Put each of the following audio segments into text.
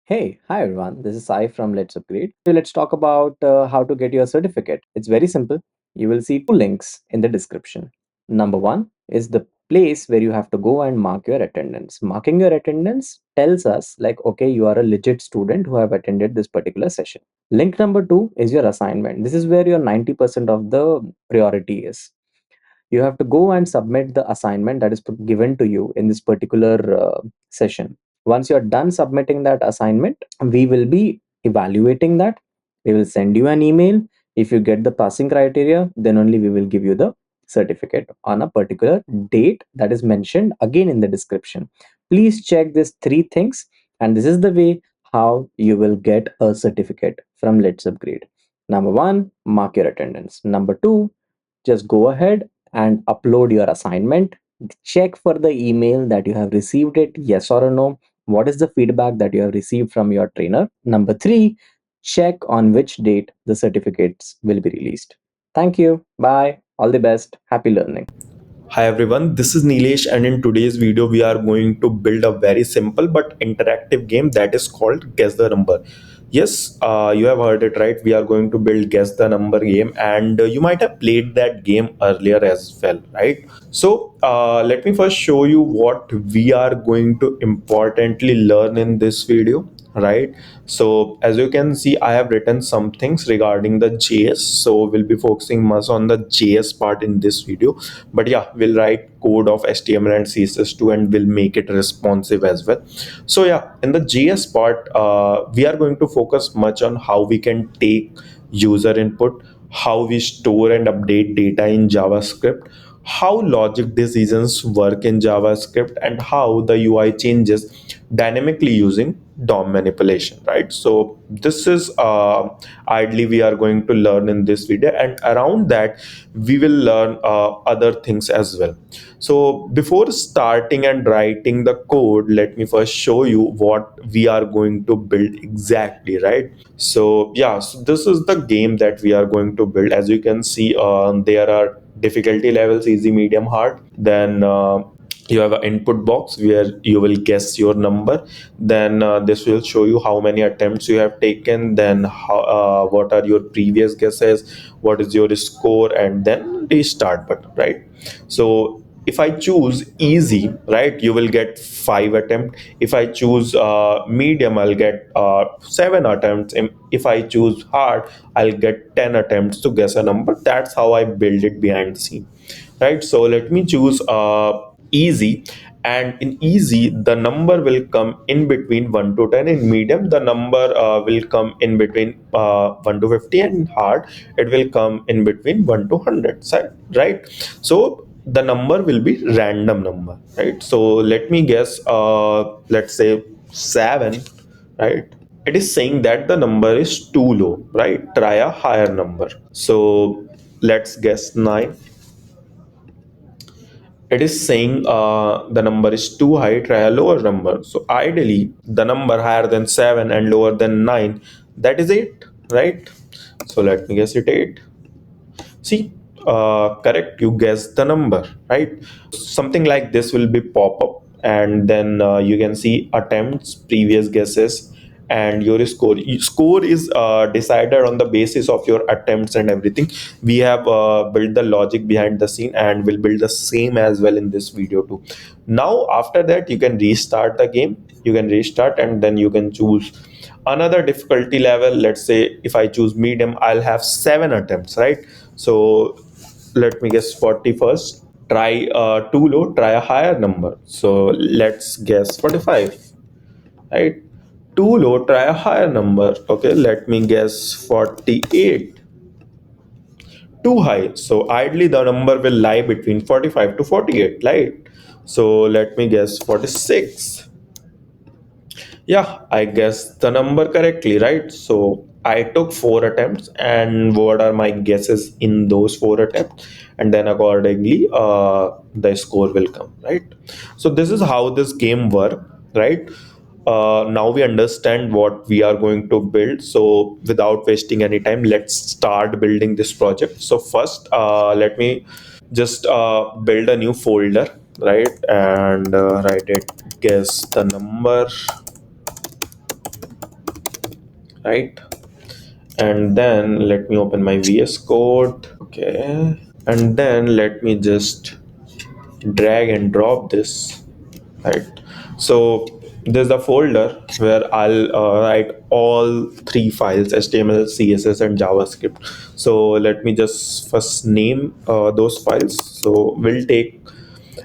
Hey, hi everyone. This is Sai from Let's Upgrade. So let's talk about how to get your certificate. It's very simple. You will see two links in the description. Number one is the place where you have to go and mark your attendance. Marking your attendance tells us, like, okay, you are a legit student who have attended this particular session. Link number two is your assignment. This is where your 90% of the priority is. You have to go and submit the assignment that is given to you in this particular session. Once you're done submitting that assignment, we will be evaluating that. We will send you an email. If you get the passing criteria, then only we will give you the certificate on a particular date that is mentioned again in the description. Please check these three things, and this is the way how you will get a certificate from Let's Upgrade. Number one, mark your attendance. Number two, just go ahead and upload your assignment. Check for the email that you have received it, yes or no. What is the feedback that you have received from your trainer? Number three, check on which date the certificates will be released. Thank you. Bye. All the best. Happy learning. Hi everyone, this is Nilesh, and in today's video we are going to build a very simple but interactive game that is called Guess the Number. Yes, you have heard it right. We are going to build Guess the Number game, and you might have played that game earlier as well, right? So let me first show you what we are going to importantly learn in this video, right? So as you can see, I have written some things regarding the JS. So we'll be focusing much on the JS part in this video. But yeah, we'll write code of HTML and CSS too, and we'll make it responsive as well. So yeah, in the JS part, we are going to focus much on how we can take user input, how we store and update data in JavaScript, how logic decisions work in JavaScript, and how the UI changes dynamically using DOM manipulation, right? So this is ideally we are going to learn in this video, and around that we will learn other things as well. So before starting and writing the code, let me first show you what we are going to build exactly, right? So yeah, so this is the game that we are going to build. As you can see, there are difficulty levels: easy, medium, hard. Then you have an input box where you will guess your number. Then this will show you how many attempts you have taken, then what are your previous guesses, what is your score, and then restart button, right? So if I choose easy, right, you will get 5 attempts. If I choose medium, I'll get 7 attempts. And if I choose hard, I'll get 10 attempts to guess a number. That's how I build it behind the scene, right? So let me choose easy, and in easy the number will come in between 1 to 10. In medium the number will come in between 1 to 50, and hard it will come in between 1 to 100, right? So the number will be random number, right? So let me guess, let's say 7, right? It is saying that the number is too low, right? Try a higher number. So let's guess 9. It is saying the number is too high, try a lower number. So ideally the number higher than 7 and lower than 9, that is 8, right? So let me guess it 8. See, correct, you guess the number, right? Something like this will be pop up, and then you can see attempts, previous guesses, and your score. Score is decided on the basis of your attempts and everything. We have built the logic behind the scene, and we'll build the same as well in this video too. Now after that you can restart the game. You can restart, and then you can choose another difficulty level. Let's say if I choose medium, I'll have 7 attempts, right? So let me guess 40 first. Try too low, try a higher number. So let's guess 45, right? Too low, try a higher number. Okay, let me guess 48. Too high, so ideally the number will lie between 45 to 48, right? So let me guess 46. Yeah, I guessed the number correctly, right? So I took 4 attempts, and what are my guesses in those 4 attempts? And then accordingly, the score will come, right? So this is how this game works, right? Now we understand what we are going to build. So without wasting any time, let's start building this project. So first, let me just build a new folder, right? And write it guess the number. right? And then let me open my VS Code. Okay. And then let me just drag and drop this, right? So there's the folder where I'll write all three files: HTML, CSS, and JavaScript. So let me just first name those files. So we'll take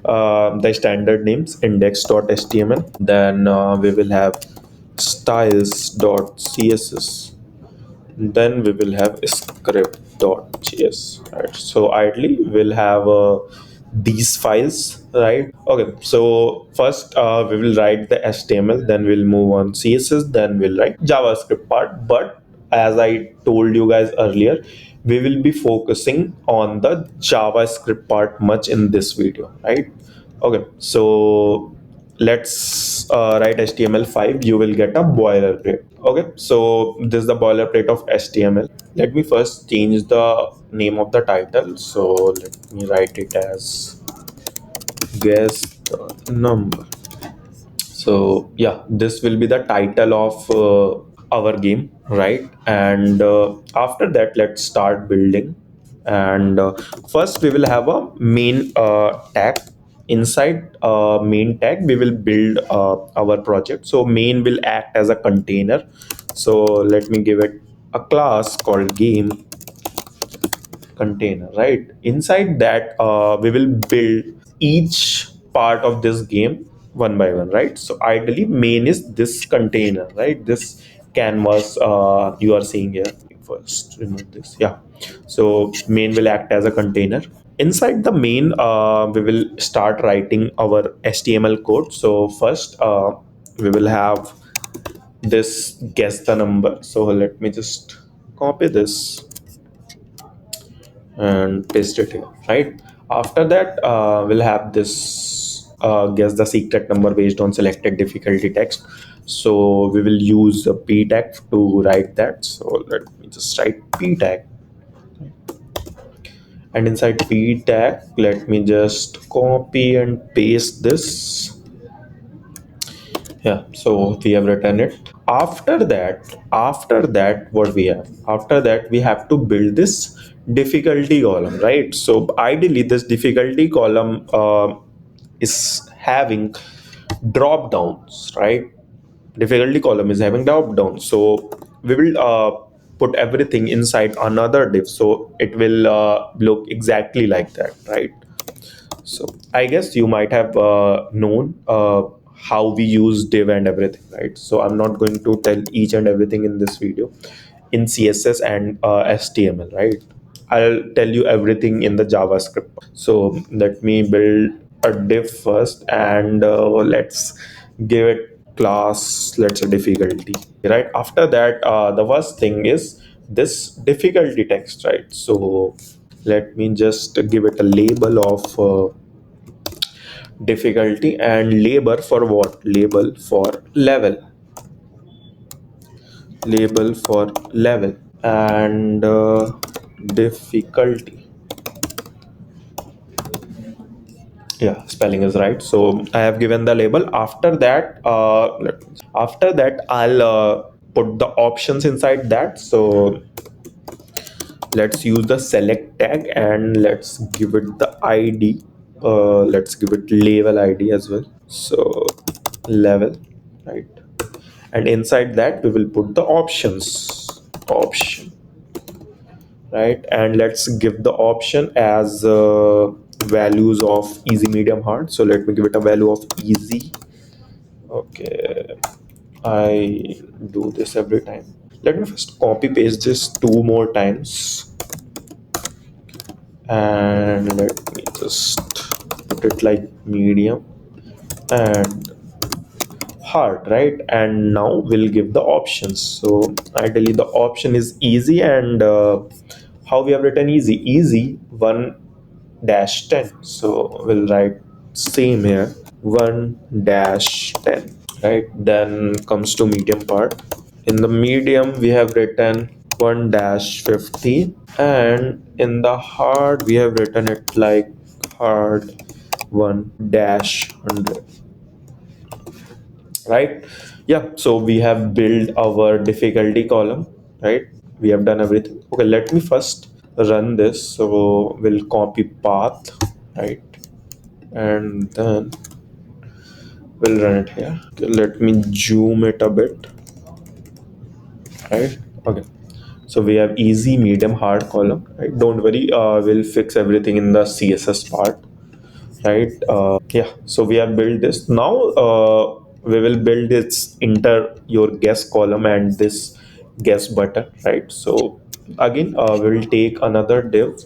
the standard names: index.html, then we will have styles.css, then we will have script.js, right? So ideally we'll have these files, right? Okay, so first we will write the HTML, then we'll move on CSS, then we'll write JavaScript part. But as I told you guys earlier, we will be focusing on the JavaScript part much in this video, right? Okay, so let's write HTML5. You will get a boilerplate. Okay, so this is the boilerplate of HTML. Let me first change the name of the title. So let me write it as guess the number. So yeah, this will be the title of our game, right? And after that, let's start building. And first we will have a main tag. Inside main tag we will build our project. So main will act as a container. So let me give it a class called game container, right? Inside that we will build each part of this game one by one, right? So ideally main is this container, right? This canvas you are seeing here. First remove this, yeah. So main will act as a container. Inside the main we will start writing our HTML code. So first we will have this guess the number. So let me just copy this and paste it here, right? After that, we'll have this guess the secret number based on selected difficulty text. So we will use a p tag to write that. So let me just write p tag, and inside p tag, let me just copy and paste this. Yeah, so we have written it. After that, what we have? After that, we have to build this difficulty column, right? So ideally, this difficulty column is having drop downs, right? Difficulty column is having drop downs. So we will put everything inside another div, so it will look exactly like that, right? So I guess you might have known how we use div and everything, right? So I'm not going to tell each and everything in this video in CSS and HTML, right? I'll tell you everything in the JavaScript. So let me build a div first, and let's give it class, let's say difficulty, right? After that, the first thing is this difficulty text, right? So let me just give it a label of difficulty, and label for what? Label for level. Label for level. And difficulty, yeah, spelling is right. So I have given the label. After that I'll put the options inside that. So let's use the select tag, and let's give it the ID. Let's give it label ID as well. So level, right? And inside that we will put the option, right? And let's give the option as values of easy, medium, hard. So let me give it a value of easy. Okay, I do this every time. Let me first copy paste this two more times, and let me just put it like medium and hard, right? And now we'll give the options. So ideally the option is easy, and how we have written easy 1 dash 10. So we'll write same here, 1 dash 10, right? Then comes to medium part. In the medium we have written 1 dash 15, and in the hard we have written it like hard 1 dash 100. right? Yeah, so we have built our difficulty column, right? We have done everything. Okay, let me first run this. So we'll copy path, right? And then we'll run it here. Okay, let me zoom it a bit, right? Okay, so we have easy, medium, hard column, right? Don't worry, we'll fix everything in the css part, right? Yeah, so we have built this. Now we will build this enter your guess column and this guess button, right? So again, we'll take another div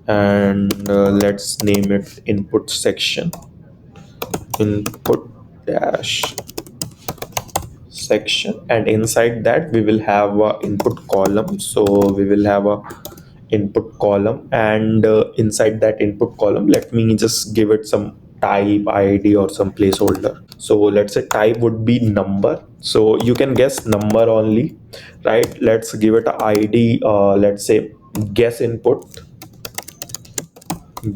and let's name it input section, input dash section, and inside that we will have a input column. So we will have a input column, and inside that input column, let me just give it some type id or some placeholder. So let's say type would be number, so you can guess number only, right? Let's give it a id, let's say guess input,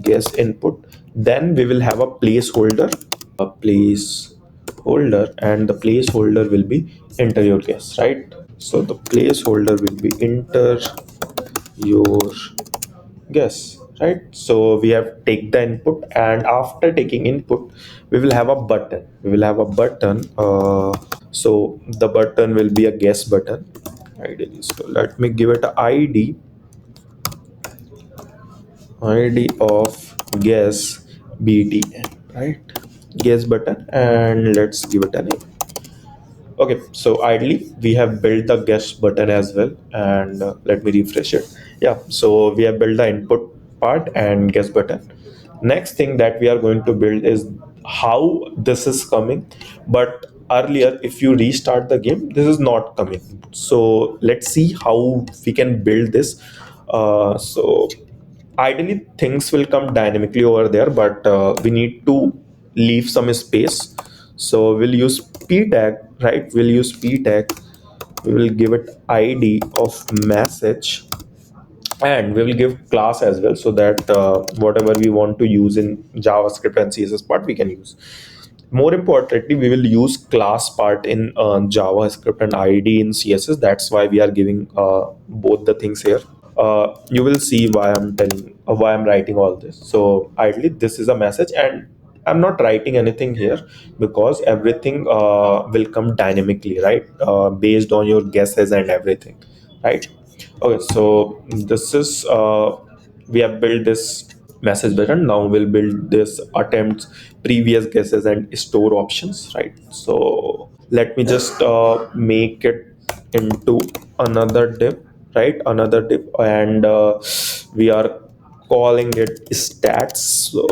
guess input. Then we will have a placeholder, a placeholder, and the placeholder will be enter your guess, right? So the placeholder will be enter your guess, right? So we have take the input, and after taking input we will have a button, we will have a button, so the button will be a guess button, ideally. So let me give it a id of guess btn, right? Guess button, and let's give it a name. Okay, so ideally we have built the guess button as well, and let me refresh it. Yeah, so we have built the input part and guess button. Next thing that we are going to build is how this is coming. But earlier, if you restart the game, this is not coming. So let's see how we can build this. So ideally things will come dynamically over there, but we need to leave some space. So we'll use p tag, right? We'll use p tag, we will give it id of message, and we will give class as well, so that whatever we want to use in javascript and css part we can use. More importantly, we will use class part in javascript and id in css. That's why we are giving both the things here. You will see why I'm telling, why I'm writing all this. So ideally this is a message, and I'm not writing anything here because everything will come dynamically, right? Based on your guesses and everything, right? Okay, so this is we have built this message button. Now we'll build this attempts, previous guesses, and store options, right? So let me just make it into another div, right? Another div, and we are calling it stats. So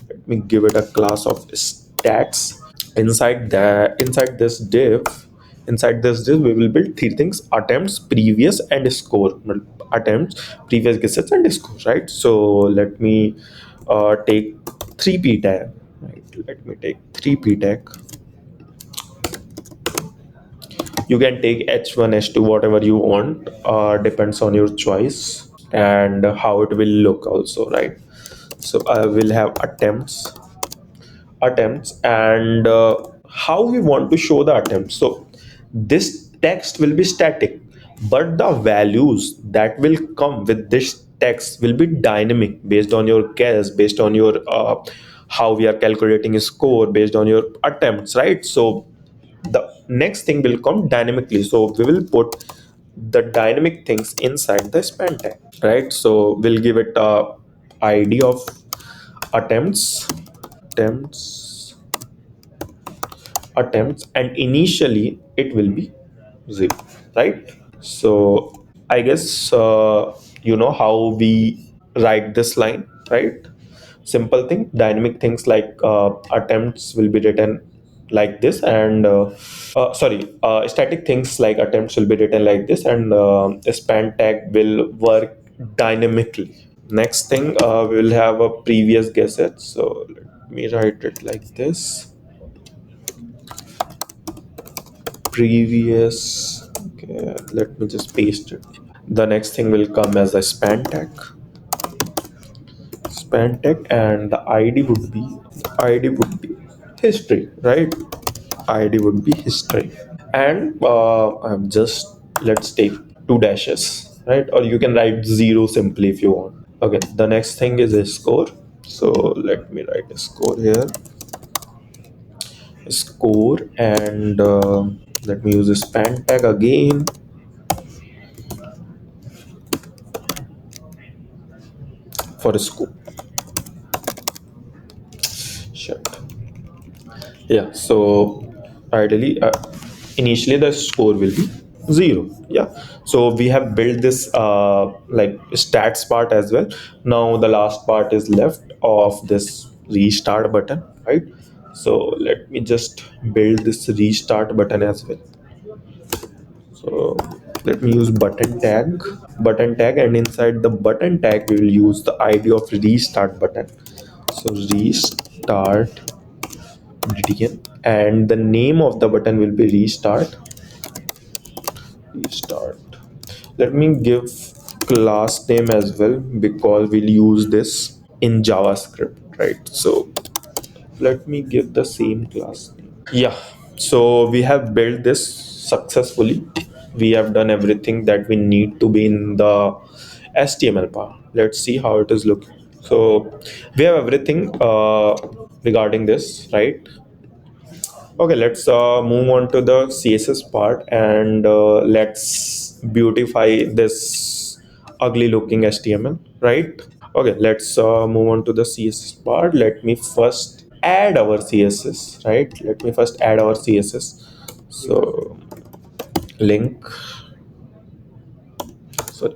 let me give it a class of stats. Inside this div we will build three things: attempts, previous, and score. Well, attempts, previous guesses, and score, right? So let me take 3p tag, right? Let me take 3p tag. You can take h1, h2, whatever you want, depends on your choice and how it will look also, right? So I will have attempts, and how we want to show the attempts. So this text will be static, but the values that will come with this text will be dynamic based on your guess, based on your how we are calculating a score based on your attempts, right? So the next thing will come dynamically, so we will put the dynamic things inside the span tag, right? So we'll give it a id of attempts, attempts attempts, and initially it will be 0, right? So I guess you know how we write this line, right? Simple thing, dynamic things like attempts will be written like this, and sorry, static things like attempts will be written like this, and span tag will work dynamically. Next thing, we will have a previous guesses. So let me write it like this: previous. Okay, let me just paste it. The next thing will come as a span tag, and the id would be, id would be history, right? ID would be history. And I'm just, let's take two dashes, right? Or you can write zero simply if you want. Okay, the next thing is a score. So let me write a score here. Score, and let me use a span tag again for a score. Shit. Yeah, so ideally, initially the score will be zero. Yeah, so we have built this like stats part as well. Now the last part is left of this restart button, right? So let me just build this restart button as well. So let me use button tag, and inside the button tag we will use the id of restart button. So restart button, and the name of the button will be restart. Let me give class name as well, because we'll use this in JavaScript, right? So let me give the same class name. Yeah, so we have built this successfully. We have done everything that we need to be in the HTML part. Let's see how it is looking. So we have everything regarding this, right? Okay, let's move on to the CSS part, and let's beautify this ugly looking HTML, right? Okay, let's move on to the CSS part. Let me first add our CSS, right? Let me first add our CSS. So link, sorry,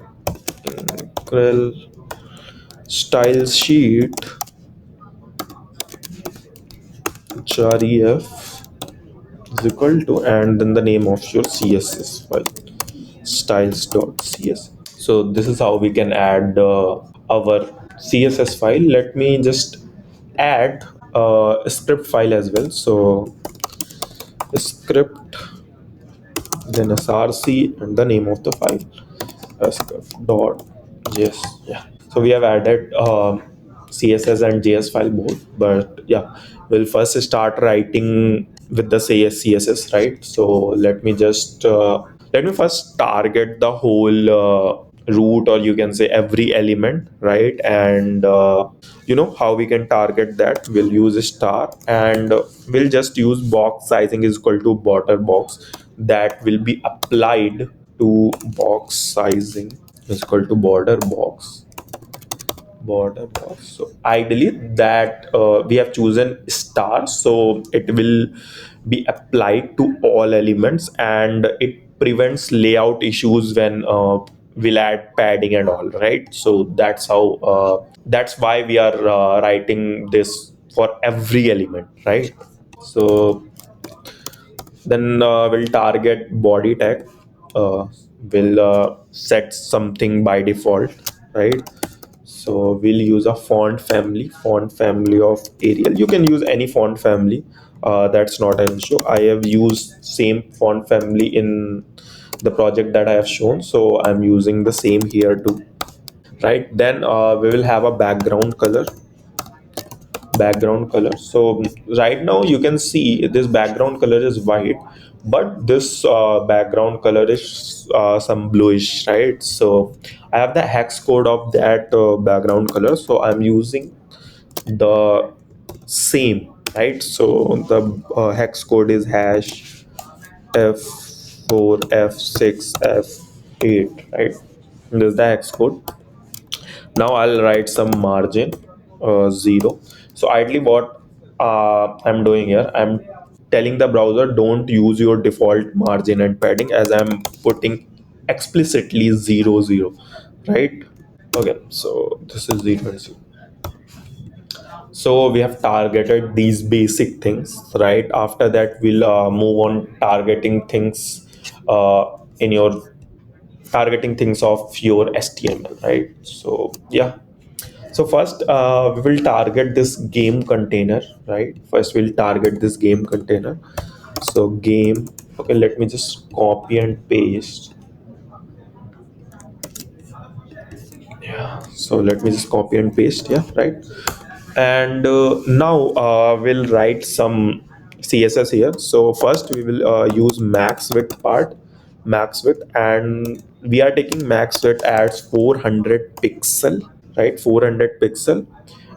increl style sheet ref is equal to, and then the name of your CSS file, styles.cs. So this is how we can add our CSS file. Let me just add a script file as well. So script, then src, and the name of the file script.js. Yeah, so we have added css and js file both, but yeah, we'll first start writing with the css, right? So let me first target the whole root, or you can say every element, right? And you know how we can target that. We'll use a star, and we'll just use box sizing is equal to border box. That will be applied to box sizing is equal to border box. So ideally that we have chosen star, so it will be applied to all elements, and it prevents layout issues when we'll add padding and all, right? So that's why we are writing this for every element, right? So then we'll target body tag. We'll set something by default, right? So we'll use a font family of Arial. You can use any font family. That's not an issue. I have used same font family in the project that I have shown, so I'm using the same here too, right? Then we will have a background color. So right now you can see this background color is white, but this background color is some bluish, right? So I have the hex code of that background color, so I'm using the same, right? So the hex code is hash f4 f6 f8, right? This is the hex code. Now I'll write some margin 0. So ideally what I'm doing here, I'm telling the browser don't use your default margin and padding, as I'm putting explicitly 0 0, right? Okay, so this is 0 and 0. So we have targeted these basic things, right? After that we'll move on in your targeting things of your HTML, right? So yeah. So first, we will target this game container, right? First, we'll target this game container. So game. Okay, let me just copy and paste. So let me just copy and paste. Yeah, right. And now we'll write some css here. So first we will use max width part, max width, and we are taking max width as 400 pixel, right? 400 pixel.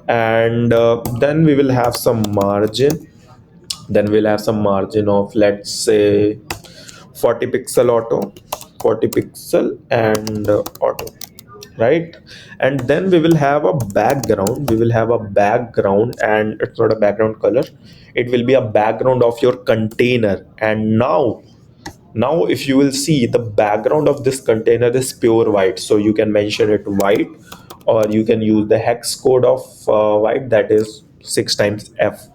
And then we will have some margin. Then we'll have some margin of, let's say, 40 pixel auto, 40 pixel, and auto, right? And then we will have a background. We will have a background, and it's not a background color, it will be a background of your container. And now if you will see, the background of this container is pure white, so you can mention it white, or you can use the hex code of white, that is 6 times f,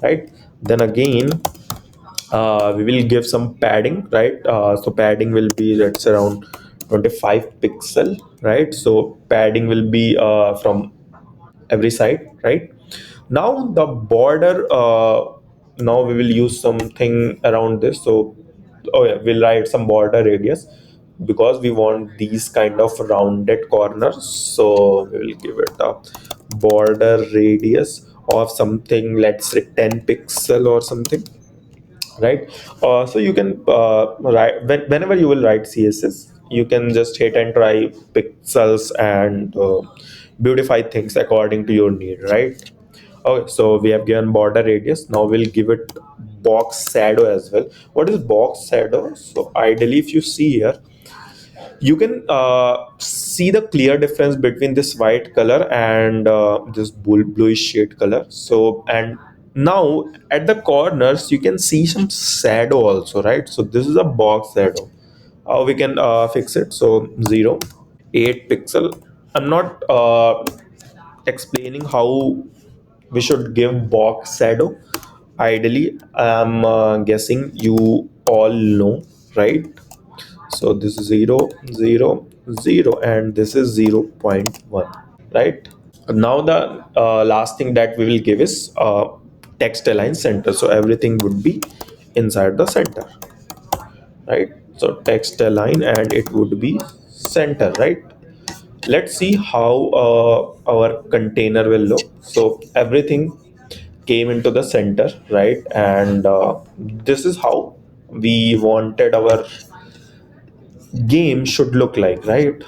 right? Then again, we will give some padding, right? So padding will be, let's say, around 25 pixel, right? So padding will be from every side, right? Now the border, now we will use something around this. So oh yeah, we'll write some border radius, because we want these kind of rounded corners. So we will give it a border radius of something, let's say 10 pixel or something, right? So you can write, whenever you will write css, you can just hit and try pixels and beautify things according to your need, right? Okay, so we have given border radius. Now we'll give it box shadow as well. What is box shadow? So ideally, if you see here, you can see the clear difference between this white color and this bluish shade color. So, and now at the corners you can see some shadow also, right? So this is a box shadow. How we can fix it? So 0, 8 pixel. I'm not explaining how we should give box shadow. Ideally, I'm guessing you all know, right? So this is 0, 0, 0, and this is 0.1, right? Now the last thing that we will give is text align center. So everything would be inside the center, right? So text align and it would be center, right? Let's see how our container will look. So everything came into the center, right? And this is how we wanted our game should look like, right?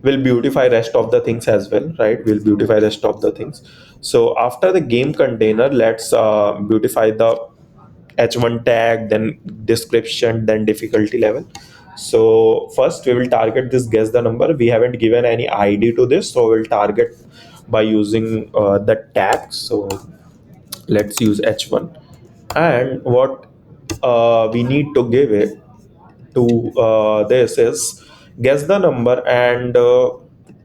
We'll beautify rest of the things as well, right? We'll beautify rest of the things. So after the game container, let's beautify the h1 tag, then description, then difficulty level. So first we will target this guess the number. We haven't given any id to this, so we'll target by using the tag. So let's use h1, and what we need to give it to this is guess the number, and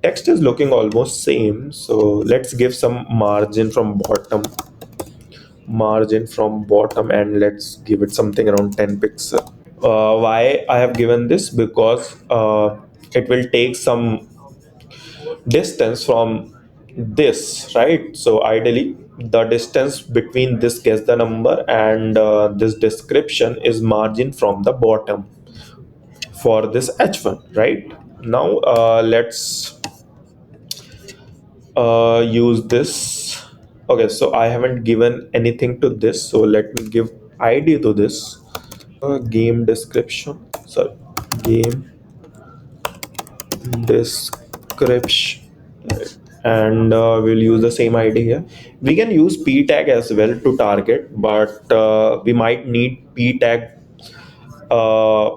text is looking almost same, so let's give some margin from bottom, and let's give it something around 10 pixel. Why I have given this? Because it will take some distance from this, right? So ideally the distance between this guess the number and this description is margin from the bottom for this h1, right? Now let's use this. Okay, so I haven't given anything to this, so let me give id to this. Game description, sorry, game description, right? And we'll use the same id here. We can use p tag as well to target, but we might need p tag uh,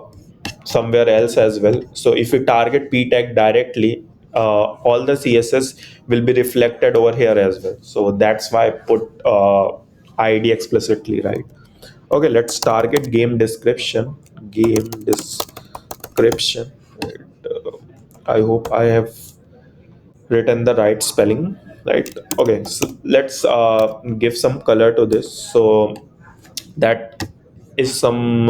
somewhere else as well. So if we target p tag directly, all the css will be reflected over here as well. So that's why I put id explicitly, right? Okay, let's target game description. Game description, right? I hope I have written the right spelling, right? Okay, so let's give some color to this. So that is some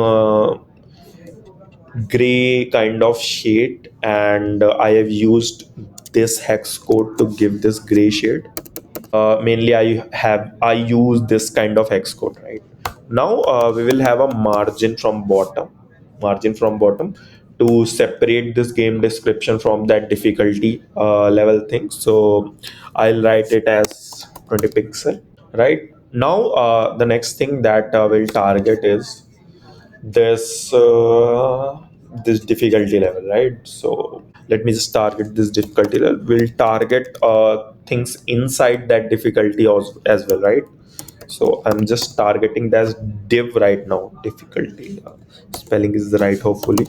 gray kind of shade, and I have used this hex code to give this gray shade. Mainly I use this kind of hex code, right? Now we will have a margin from bottom to separate this game description from that difficulty level thing. So I'll write it as 20 pixel, right? Now the next thing that we'll target is this this difficulty level, right? So let me just target this difficulty level. We'll target things inside that difficulty as well, right? So I'm just targeting that as div right now. Difficulty spelling is right, hopefully.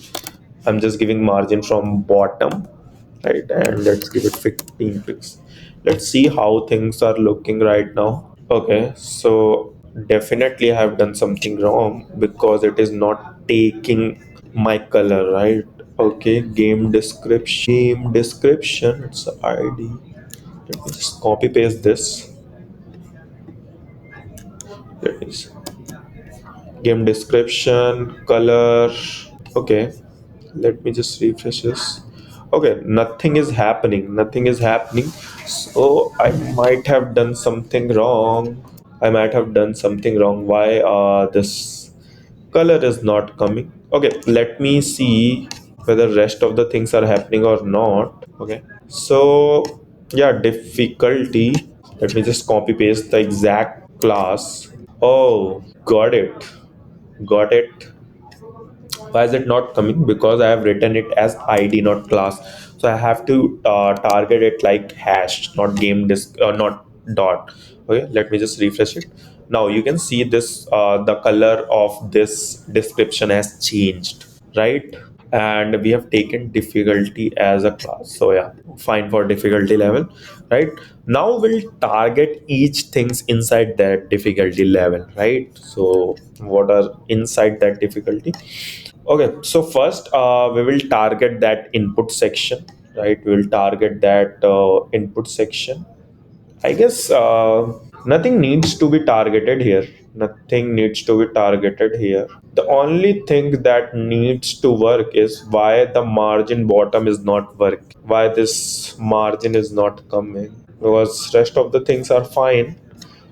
I'm just giving margin from bottom, right? And let's give it 15 pixels. Let's see how things are looking right now. Okay, so definitely I have done something wrong because it is not taking my color, right? Okay, game description, it's a ID. Let me just copy paste this. There it is. Game description, color. Okay, let me just refresh this. Okay, nothing is happening. Nothing is happening. So I might have done something wrong. I might have done something wrong. Why this color is not coming? Okay, let me see whether rest of the things are happening or not. Okay, so yeah, difficulty. Let me just copy paste the exact class. Oh, got it. Got it. Why is it not coming? Because I have written it as id, not class. So I have to target it like hash, not not dot. Okay, let me just refresh it. Now you can see this, the color of this description has changed, right? And we have taken difficulty as a class, so yeah, fine for difficulty level. Right, now we'll target each things inside that difficulty level, right? So what are inside that difficulty? Okay, so first we will target that input section, right? We will target that input section. I guess nothing needs to be targeted here. Nothing needs to be targeted here. The only thing that needs to work is why the margin bottom is not working. Why this margin is not coming? Because rest of the things are fine.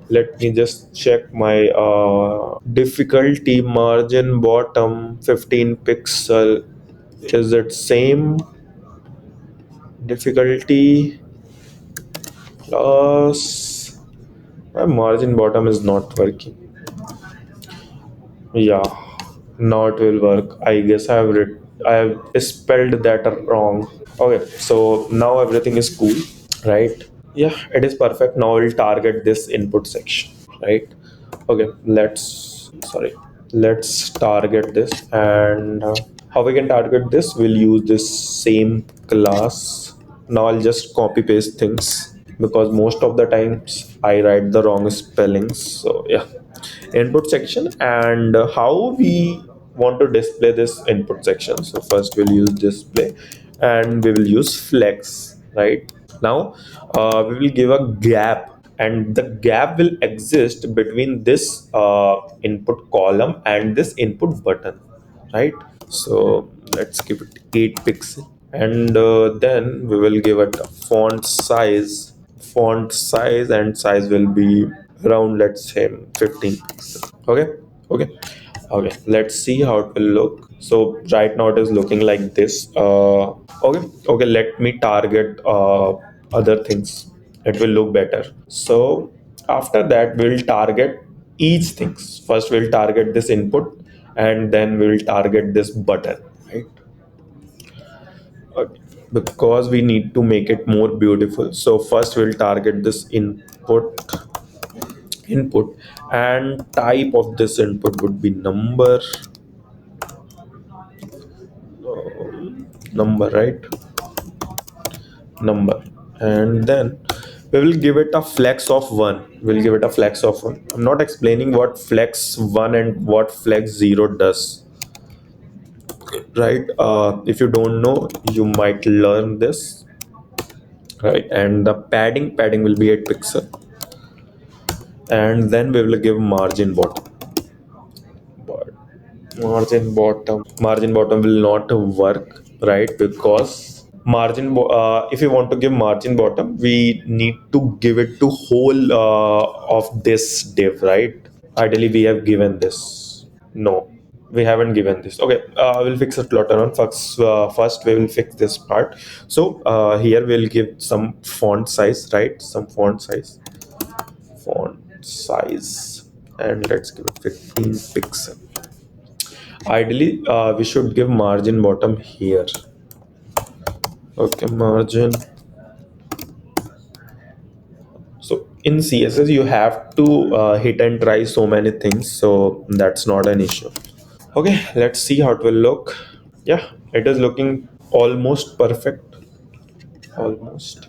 Let me just check my difficulty margin bottom 15 pixel. Is it same difficulty plus my margin bottom is not working? Yeah, now it will work. I guess I have spelled that wrong. Okay, so now everything is cool, right? Yeah, it is perfect. Now we'll target this input section, right? Okay, let's target this. And how we can target this? We'll use this same class. Now I'll just copy paste things because most of the times I write the wrong spellings. So yeah, input section. And how we want to display this input section? So first we'll use display and we will use flex, right? Now we will give a gap, and the gap will exist between this input column and this input button, right? So let's give it 8 pixel. And then we will give it a font size, and size will be around, let's say, 15 pixel. Okay, okay, okay, let's see how it will look. So right now it is looking like this. Okay, okay, let me target other things. It will look better. So after that we'll target each things. First we'll target this input, and then we'll target this button, right? Okay, because we need to make it more beautiful. So first we'll target this input, and type of this input would be number, right? Number. And then we will give it a flex of 1. We'll give it a flex of 1. I'm not explaining what flex 1 and what flex 0 does, right? If you don't know, you might learn this, right? And the padding will be 8 pixel. And then we will give margin bottom will not work, right? Because if you want to give margin bottom, we need to give it to whole of this div, right? Ideally we have given this. No, we haven't given this. Okay, we'll fix it later on. First we will fix this part. So here we'll give some font size, right? Some font size. font size, and let's give it 15 pixel. Ideally, we should give margin bottom here. Okay, margin. So in CSS, you have to hit and try so many things, so that's not an issue. Okay, let's see how it will look. Yeah, it is looking almost perfect. Almost.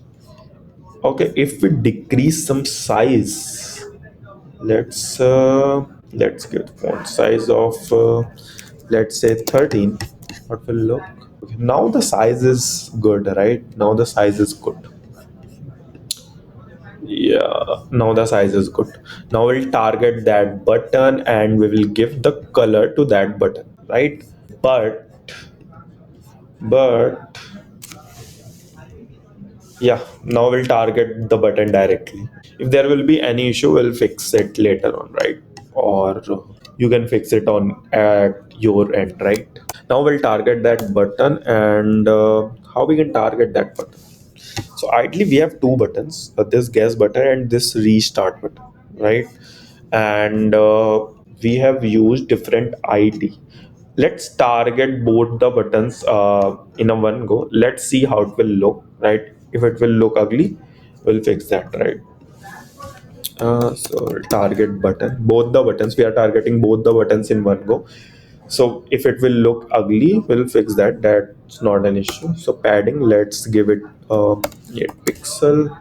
Okay, if we decrease some size, let's uh, let's get font size of let's say 13. What will look? Okay, now the size is good, right? Now the size is good. Yeah, now the size is good. Now we'll target that button and we will give the color to that button, right? But but yeah, now we'll target the button directly. If there will be any issue, we'll fix it later on, right? Or you can fix it on at your end, right? Now we'll target that button, and how we can target that button? So ideally we have two buttons, this guess button and this restart button, right? And we have used different id. Let's target both the buttons in a one go. Let's see how it will look, right? If it will look ugly, we'll fix that, right? So target button, both the buttons, we are targeting both the buttons in one go. So if it will look ugly, we'll fix that. That's not an issue. So padding, let's give it 8 pixel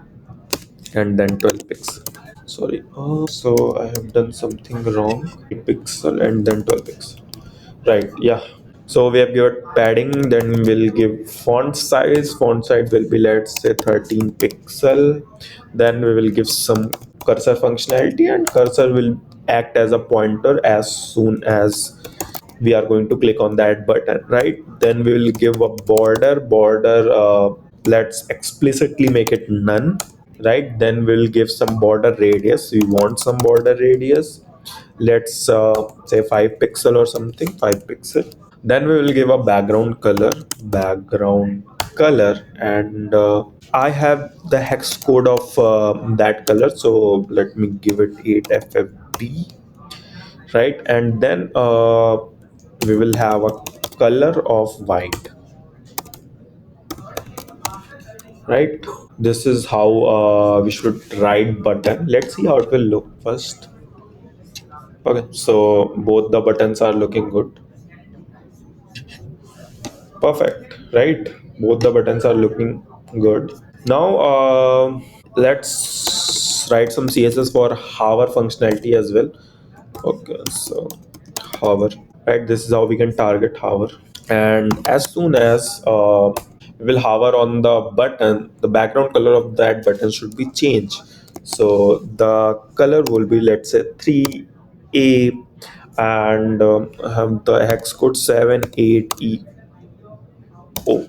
and then 12 pixel. Sorry, so I have done something wrong. 8 pixel and then 12 pixel, right? Yeah, so we have given padding, then we'll give font size. Font size will be, let's say, 13 pixel. Then we will give some cursor functionality, and cursor will act as a pointer as soon as we are going to click on that button, right? Then we will give a border. Let's explicitly make it none, right? Then we'll give some border radius. We want some border radius. Let's say 5 pixel or something, 5 pixel. Then we will give a background color, and I have the hex code of that color, so let me give it 8ffb, right? And then we will have a color of white, right? This is how we should write button. Let's see how it will look first. Okay, so both the buttons are looking good. Perfect, right? Both the buttons are looking good. Now let's write some css for hover functionality as well. Okay, so hover, right? This is how we can target hover. And as soon as we will hover on the button, the background color of that button should be changed. So the color will be, let's say, 3a, and have the hex code 78e. Oh,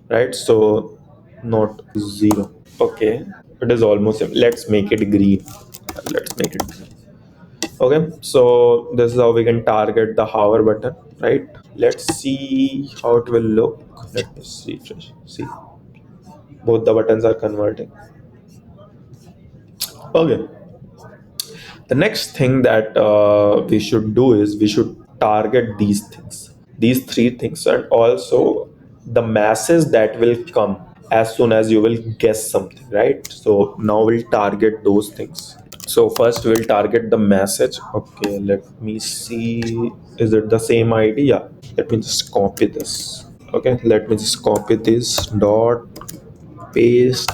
right? So not 0. Okay, it is almost same. Let's make it green. Let's make it green. Okay, so this is how we can target the hover button, right? Let's see how it will look. Let me see, refresh. See, both the buttons are converting. Okay, the next thing that we should do is we should target these things, these three things, and also the masses that will come as soon as you will guess something, right? So now we'll target those things. So first we'll target the message. Okay, let me see, is it the same id? Yeah, let me just copy this. Okay, let me just copy this dot, paste,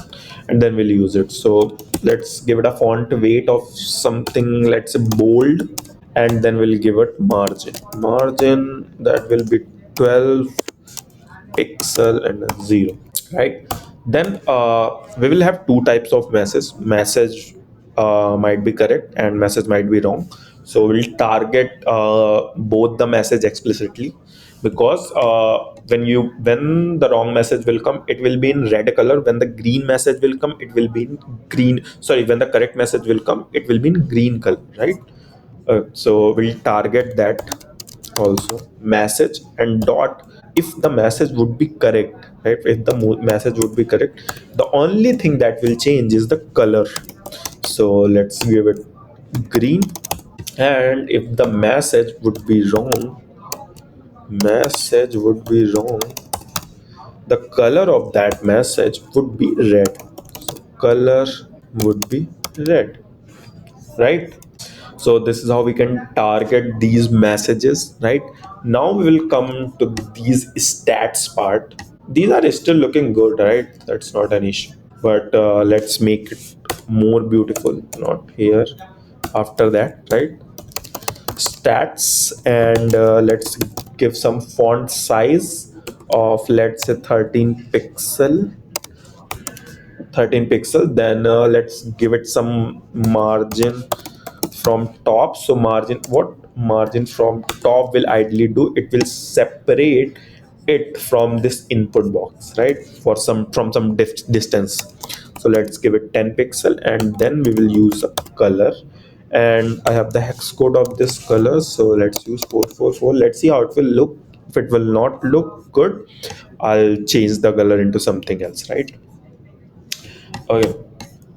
and then we'll use it. So let's give it a font weight of something, let's say bold, and then we'll give it margin that will be 12 pixel and a 0, right? Then we will have two types of message might be correct and message might be wrong. So we'll target both the message explicitly, because when the wrong message will come, it will be in red color. When the green message will come, it will be in green. Sorry, when the correct message will come, it will be in green color, right? So we'll target that also message and dot. If the message would be correct, right? If the message would be correct, the only thing that will change is the color. so let's give it green. And if the message would be wrong, the color of that message would be red. So color would be red, right? So this is how we can target these messages, right? Now we will come to these stats part. These are still looking good, right? That's not an issue, but let's make it more beautiful, not here. After that, right, stats, and let's give some font size of, let's say, 13 pixel. Then let's give it some margin from top. So margin, what margin from top will ideally do, it will separate it from this input box, right, for some from some distance. So let's give it 10 pixel, and then we will use a color. And I have the hex code of this color, so let's use 444. Let's see how it will look. If it will not look good, I'll change the color into something else, right? Okay,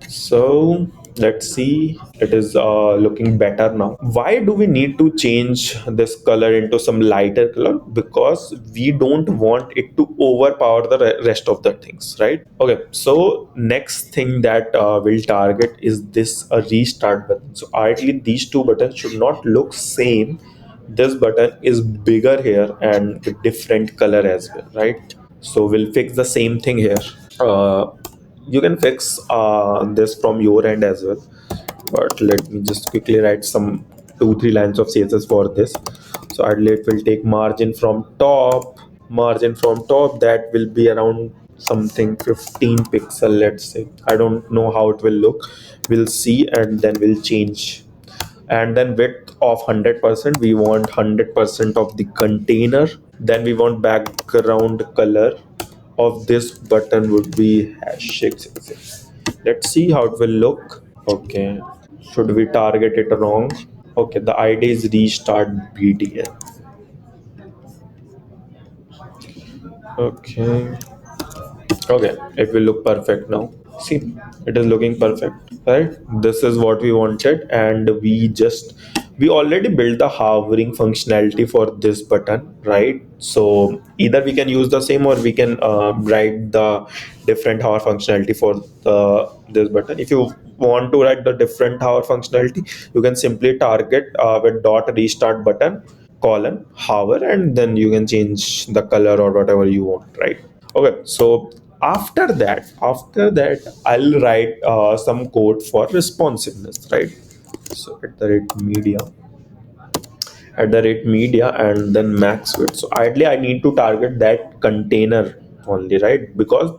so let's see, it is looking better now. Why do we need to change this color into some lighter color? Because we don't want it to overpower the rest of the things, right? Okay, so next thing that we'll target is this a restart button. So ideally these two buttons should not look same. This button is bigger here and with different color as well, right? So we'll fix the same thing here. You can fix this from your end as well, but let me just quickly write some 2 3 lines of css for this. So ideally it will take margin from top, that will be around something 15 pixel, let's say. I don't know how it will look, we'll see, and then we'll change. And then width of 100%, we want 100% of the container. Then we want background color of this button would be #666. Let's see how it will look. Okay, should we target it wrong? Okay, the id is restart btn. Okay, okay, it will look perfect now. See, it is looking perfect, right? This is what we wanted, and we already built the hovering functionality for this button, right? So either we can use the same, or we can write the different hover functionality for this button. If you want to write the different hover functionality, you can simply target with dot restart button colon hover, and then you can change the color or whatever you want, right? Okay, so after that I'll write some code for responsiveness, right? So at the rate media and then max width. So ideally I need to target that container only, right? Because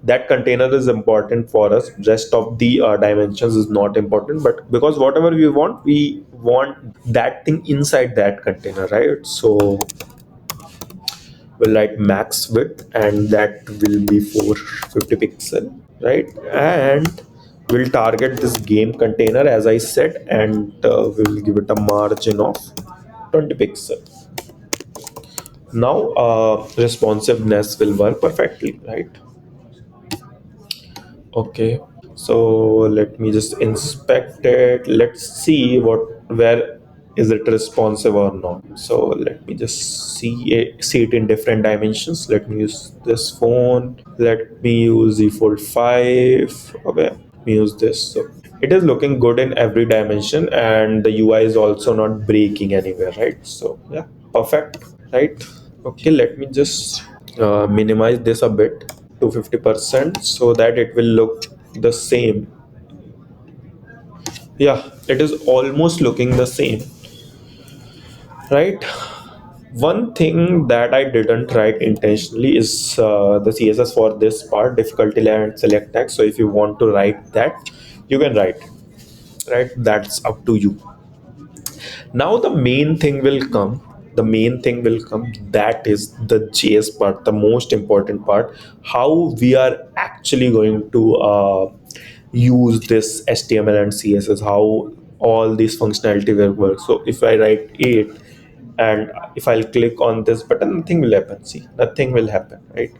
that container is important for us. Rest of the dimensions is not important, but because whatever we want that thing inside that container, right? So we'll write max width, and that will be 450 pixel, right? And we'll target this game container as I said, and we'll give it a margin of 20 pixel. Now responsiveness will work perfectly, right? Okay, so let me just inspect it. Let's see where is it responsive or not. So let me just see it in different dimensions. Let me use this phone, let me use the fold 5. Okay, let me use this. So it is looking good in every dimension, and the UI is also not breaking anywhere, right? So yeah, perfect, right? Okay, let me just minimize this a bit to 50% so that it will look the same. Yeah, it is almost looking the same, right? One thing that I didn't write intentionally is the css for this part, difficulty layer and select text. So if you want to write that, you can write, right? That's up to you. Now the main thing will come. That is the js part, the most important part. How we are actually going to use this html and css, how all these functionality will work. So if I write 8, and if I'll click on this button, nothing will happen. See, nothing will happen, right?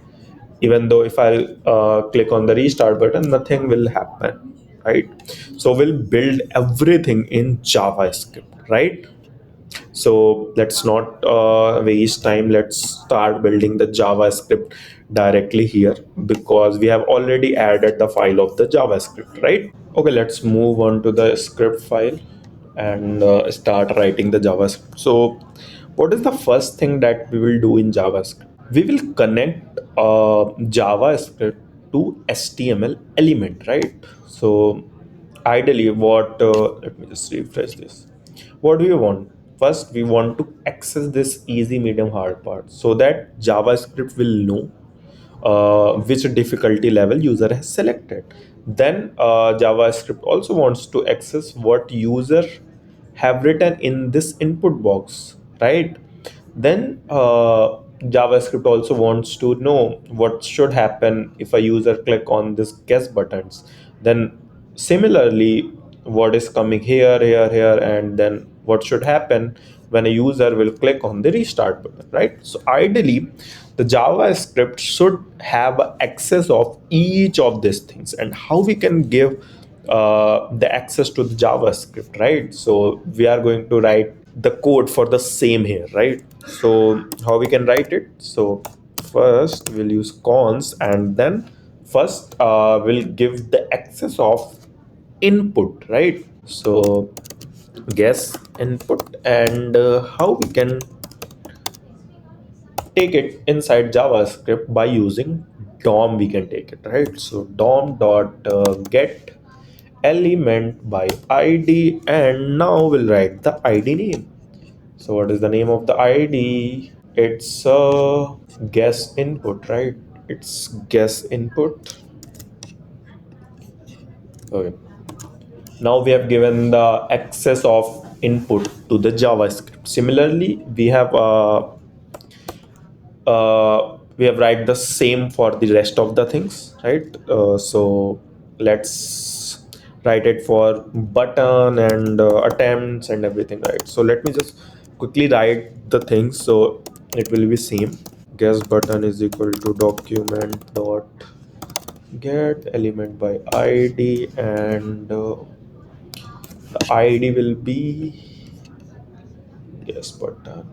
Even though if I'll click on the restart button, nothing will happen. right? So we'll build everything in JavaScript, right? So let's not waste time. Let's start building the JavaScript directly here, because we have already added the file of the JavaScript, right? Okay, let's move on to the script file and start writing the JavaScript. So what is the first thing that we will do in JavaScript? We will connect JavaScript to HTML element, right? So ideally, what let me just refresh this. What do you want? First, we want to access this easy, medium, hard part, so that JavaScript will know which difficulty level user has selected. Then JavaScript also wants to access what user have written in this input box, right? Then JavaScript also wants to know what should happen if a user click on this guess buttons. Then similarly, what is coming here, here, here, and then what should happen when a user will click on the restart button, right? So ideally, the JavaScript should have access of each of these things. And how we can give the access to the JavaScript, right? So we are going to write the code for the same here, right? So how we can write it? So first we'll use cons, and then first we'll give the access of input, right? So guess input, and how we can take it inside JavaScript by using DOM. We can take it, right? So DOM dot get element by ID, and now we'll write the ID name. So what is the name of the ID? It's guess input, right? It's guess input. Okay. Now we have given the access of input to the JavaScript. Similarly, we have write the same for the rest of the things, right? So let's write it for button and attempts and everything, right? So let me just quickly write the things so it will be same. Guess button is equal to document dot get element by id, and the id will be guess button.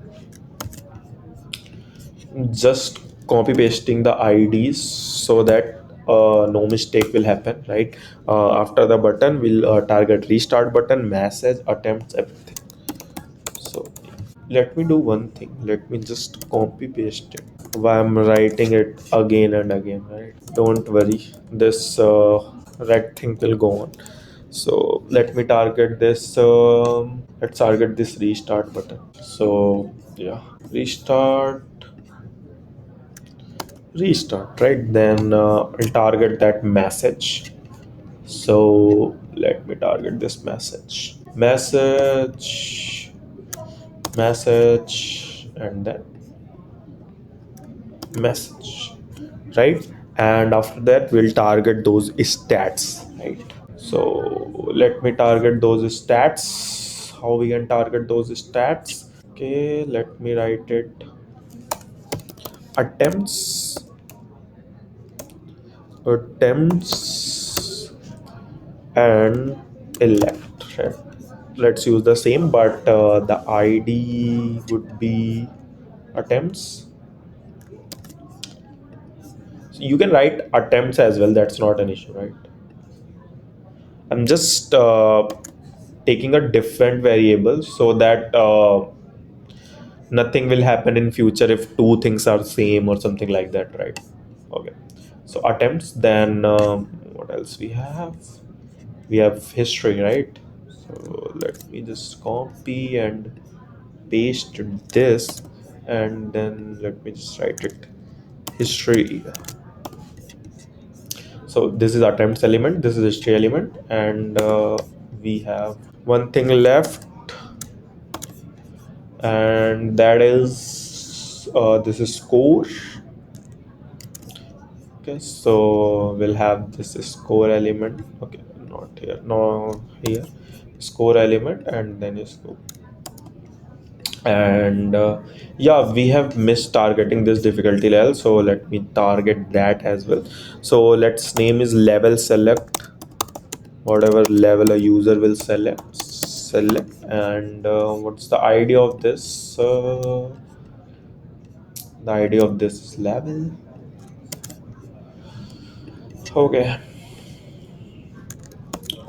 Just copy pasting the IDs so that no mistake will happen, right? After the button, we'll target restart button, message, attempts, everything. So let me do one thing. Let me just copy paste it. Why I'm writing it again and again, right? Don't worry, this red thing will go on. So let me target this. Let's target this restart button. So yeah, restart restart, right? Then I'll target that message. So let me target this message, and then message, right? And after that we'll target those stats, right? So let me target those stats. How we can target those stats? Okay, let me write it. Attempts attempts and elect, right? Let's use the same, but the id would be attempts. So you can write attempts as well, that's not an issue, right? I'm just taking a different variable so that nothing will happen in future if two things are same or something like that, right? Okay, so attempts. Then what else we have? We have history, right? So let me just copy and paste this, and then let me just write it history. So this is attempts element, this is history element, and we have one thing left, and that is this is score. Okay, so we'll have this score element. Okay, not here, no, here, score element, and then is score. And yeah, we have missed targeting this difficulty level, so let me target that as well. So let's name is level select whatever level a user will select. And what's the idea of this? The idea of this is level. Okay.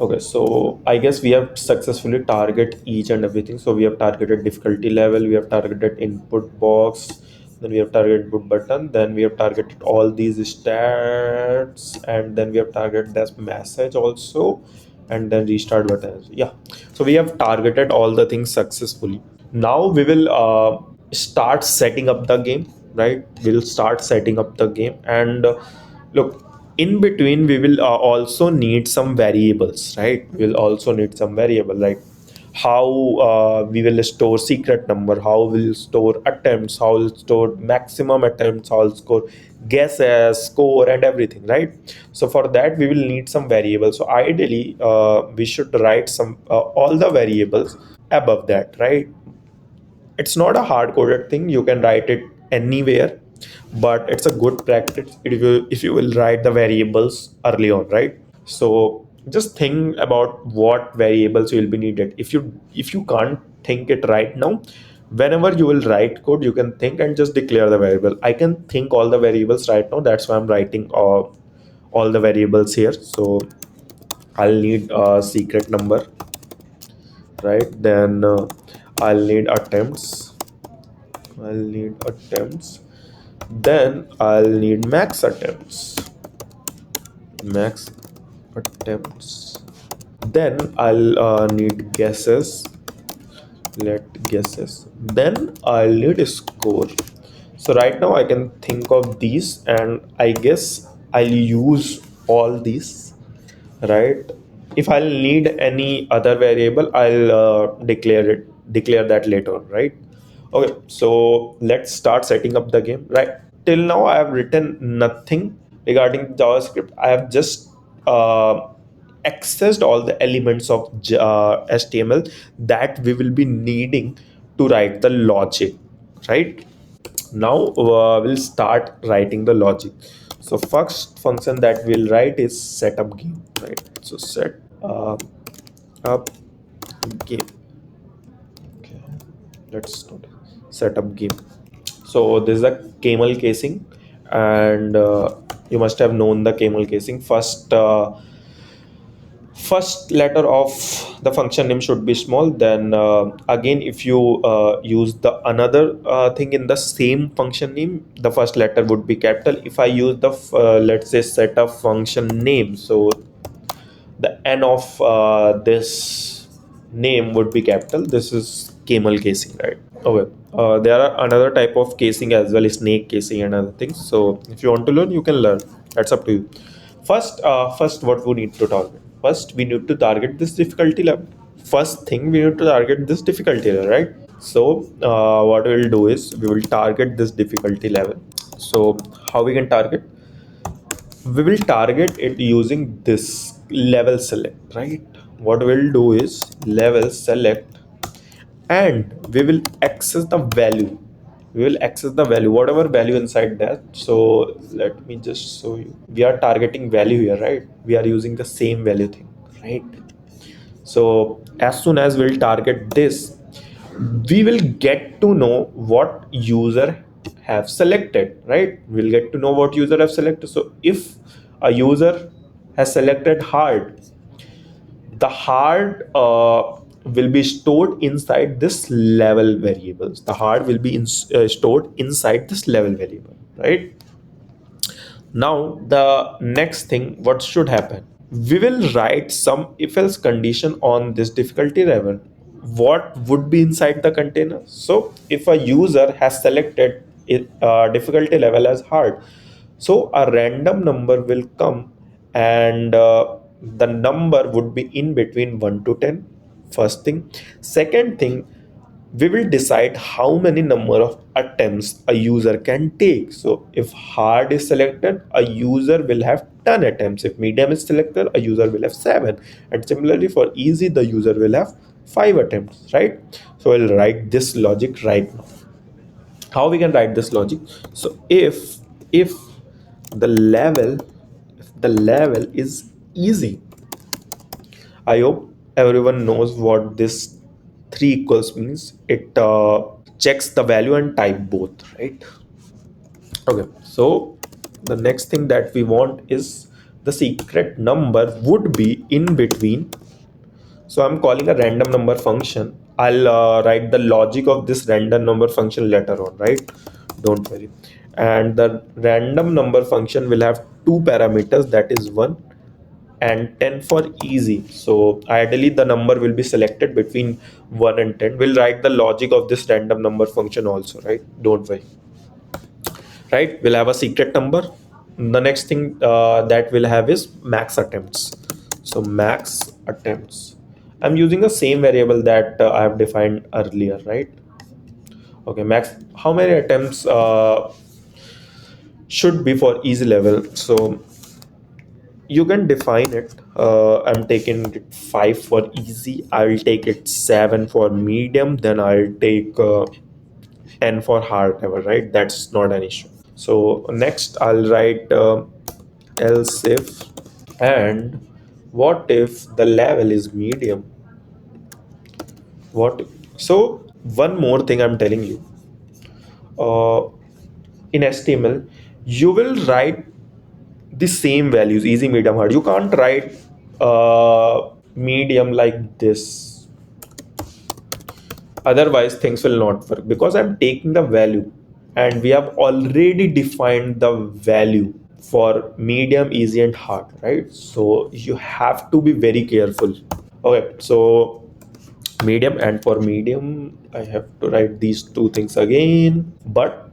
Okay, so I guess we have successfully target each and everything. So we have targeted difficulty level, we have targeted input box, then we have targeted input button, then we have targeted all these stats, and then we have targeted this message also, and then restart button. Yeah, so we have targeted all the things successfully. Now we will start setting up the game, right? We'll start setting up the game, and look, in between we will also need some variables, right? We'll also need some variable, like how we will store secret number, how we'll store attempts, how we'll store maximum attempts, how we'll score guesses, score, and everything, right? So for that we will need some variables. So ideally we should write some all the variables above that, right? It's not a hard coded thing, you can write it anywhere, but it's a good practice if you will write the variables early on, right? So just think about what variables will be needed. If you can't think it right now, whenever you will write code, you can think and just declare the variable. I can think all the variables right now, that's why I'm writing all the variables here. So I'll need a secret number, right? Then I'll need attempts. I'll need attempts. Then I'll need max attempts. Max attempts. Then I'll need guesses. Let guesses. Then I'll need a score. So right now I can think of these, and I guess I'll use all these, right? If I'll need any other variable, I'll declare that later, right? Okay, so let's start setting up the game, right? Till now I have written nothing regarding JavaScript. I have just uh, accessed all the elements of HTML that we will be needing to write the logic, right? Now we'll start writing the logic. So first function that we'll write is setup game, right? So set up game. Okay, let's start setup game. So this is a camel casing, and you must have known the camel casing. First letter of the function name should be small. Then again, if you use the another thing in the same function name, the first letter would be capital. If I use the let's say set of function name, so the n of this name would be capital. This is camel casing, right? Okay. There are another type of casing as well, snake casing and other things. So if you want to learn, you can learn. That's up to you. First, what we need to target? First, we need to target this difficulty level. First thing, we need to target this difficulty level, right? So what we will do is we will target this difficulty level. So how we can target? We will target it using this level select, right? What we'll do is level select, and we will access the value. We will access the value, whatever value inside that. So let me just show you. We are targeting value here, right? We are using the same value thing, right? So as soon as we'll target this, we will get to know what user have selected, right? We'll get to know what user have selected. So if a user has selected hard, the hard will be stored inside this level variables. The hard will be stored inside this level variable, right? Now the next thing, what should happen? We will write some if else condition on this difficulty level. What would be inside the container? So if a user has selected it, difficulty level as hard, so a random number will come, and the number would be in between 1 to 10. First thing. Second thing, we will decide how many number of attempts a user can take. So if hard is selected, a user will have 10 attempts. If medium is selected, a user will have 7. And similarly for easy, the user will have 5 attempts, right? So I'll write this logic right now. How we can write this logic? So if the level if the level is easy, I hope everyone knows what this 3 equals means. It checks the value and type both, right? Okay, so the next thing that we want is the secret number would be in between. So I'm calling a random number function. I'll write the logic of this random number function later on, right? Don't worry. And the random number function will have two parameters, that is 1 and 10 for easy. So ideally the number will be selected between 1 and 10. We'll write the logic of this random number function also, right? Don't worry. Right, we'll have a secret number. The next thing that we'll have is max attempts. So max attempts, I'm using the same variable that I have defined earlier, right? Okay, max, how many attempts should be for easy level. So you can define it. I'm taking it 5 for easy, I'll take it 7 for medium, then I'll take 10 for hard level, right? That's not an issue. So next I'll write else if, and what if the level is medium. What, so one more thing I'm telling you, uh, in HTML you will write the same values, easy, medium, hard. You can't write medium like this, otherwise things will not work, because I'm taking the value and we have already defined the value for medium, easy and hard, right? So you have to be very careful. Okay, so medium, and for medium I have to write these two things again, but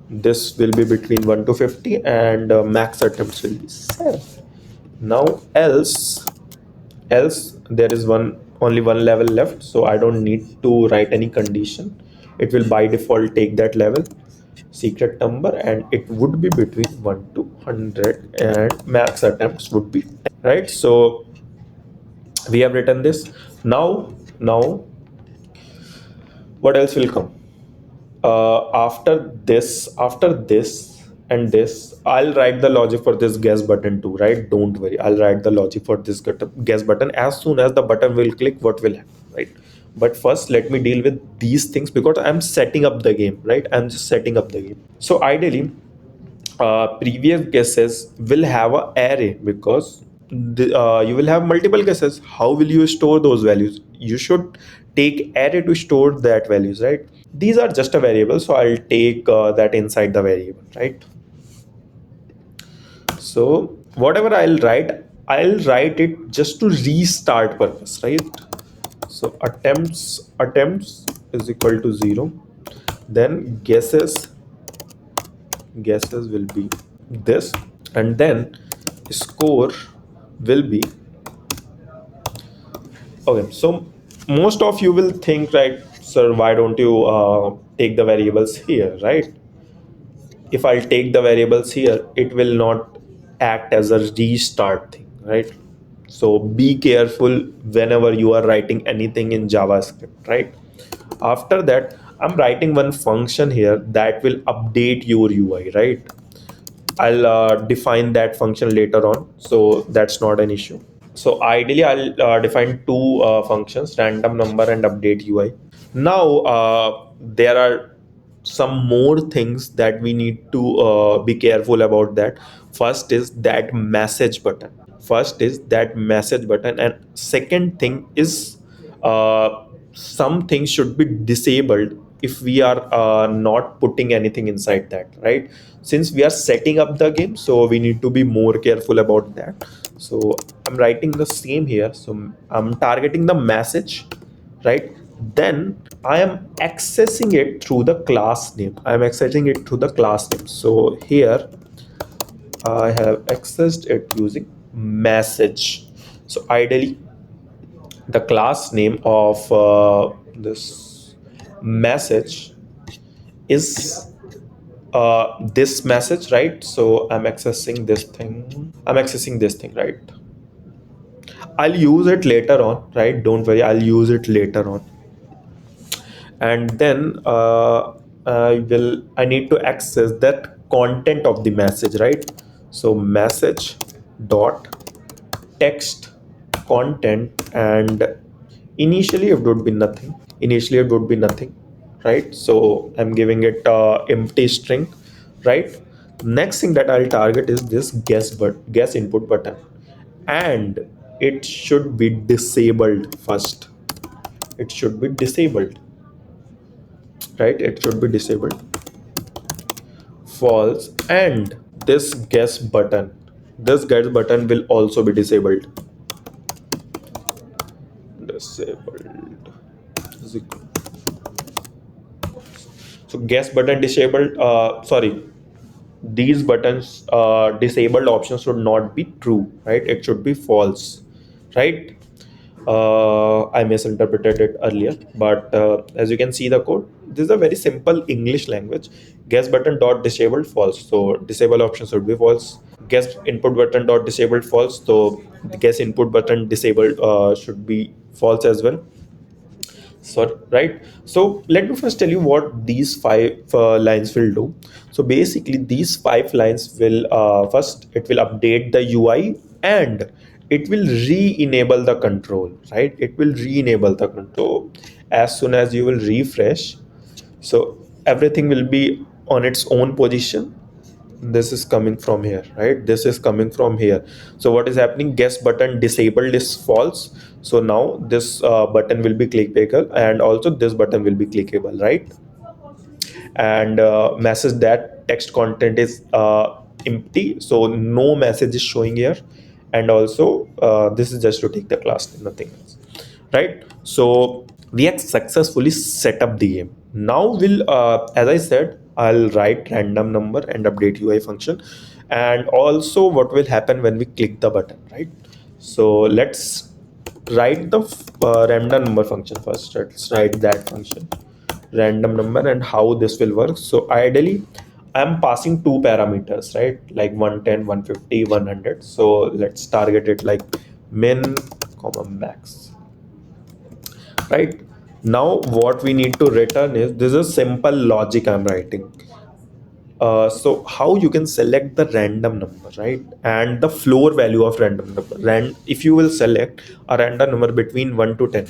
this will be between 1 to 50 and max attempts will be 7. Now else there is one, only one level left, so I don't need to write any condition. It will by default take that level secret number, and it would be between 1 to 100 and max attempts would be 10, right? So we have written this. Now what else will come after this and this? I'll write the logic for this guess button too, right? Don't worry, I'll write the logic for this guess button. As soon as the button will click, what will happen, right? But first let me deal with these things, because I'm setting up the game, right? I'm just setting up the game. So ideally previous guesses will have a array, because you will have multiple guesses. How will you store those values? You should take array to store that values, right? These are just a variable, so I'll take that inside the variable, right? So whatever I'll write it just to restart purpose, right? So attempts is equal to 0, then guesses will be this, and then score will be, okay. So most of you will think, right, sir, why don't you take the variables here, right? If I'll take the variables here, it will not act as a restart thing, right? So be careful whenever you are writing anything in JavaScript, right? After that, I'm writing one function here that will update your UI, right? I'll define that function later on, so that's not an issue. So ideally, I'll define two functions: random number and update UI. Now, there are some more things that we need to be careful about. That first is that message button. And second thing is some things should be disabled if we are not putting anything inside that, right? Since we are setting up the game, so we need to be more careful about that. So I'm writing the same here. So I'm targeting the message, right? Then I am accessing it through the class name. So here I have accessed it using message. So ideally the class name of this message is this message, right? So I'm accessing this thing, right? I'll use it later on, right? Don't worry, I'll use it later on. And then I need to access that content of the message, right? So message dot text content, and initially it would be nothing. Initially it would be nothing, right? So I'm giving it empty string, right? Next thing that I'll target is this guess input button, and it should be disabled first. It should be disabled, right? It should be disabled. False. And this guess button will also be disabled. Disabled is equal. So guess button disabled, sorry, these buttons disabled options should not be true, right? It should be false, right? I misinterpreted it earlier, but as you can see the code, this is a very simple English language. Guess button dot disabled false, so disable option should be false. Guess input button dot disabled false, so the guess input button disabled should be false as well. So right, so let me first tell you what these five lines will do. So basically these five lines will first it will update the UI, and it will re-enable the control, right? It will re-enable the control. As soon as you will refresh, so everything will be on its own position. This is coming from here, right? This is coming from here. So what is happening? Guess button disabled is false. So now this button will be clickable, and also this button will be clickable, right? And message that text content is empty, so no message is showing here. And also this is just to take the class, nothing else, right? So we have successfully set up the game. Now we'll as I said, I'll write random number and update UI function. And also what will happen when we click the button, right? So let's write the random number function first. Let's write that function, random number, and how this will work. So ideally I'm passing two parameters, right? Like 110, 150, 100. So let's target it like min comma max, right? Now what we need to return is, this is simple logic I'm writing. So how you can select the random number, right? And the floor value of random number. If you will select a random number between 1 to 10,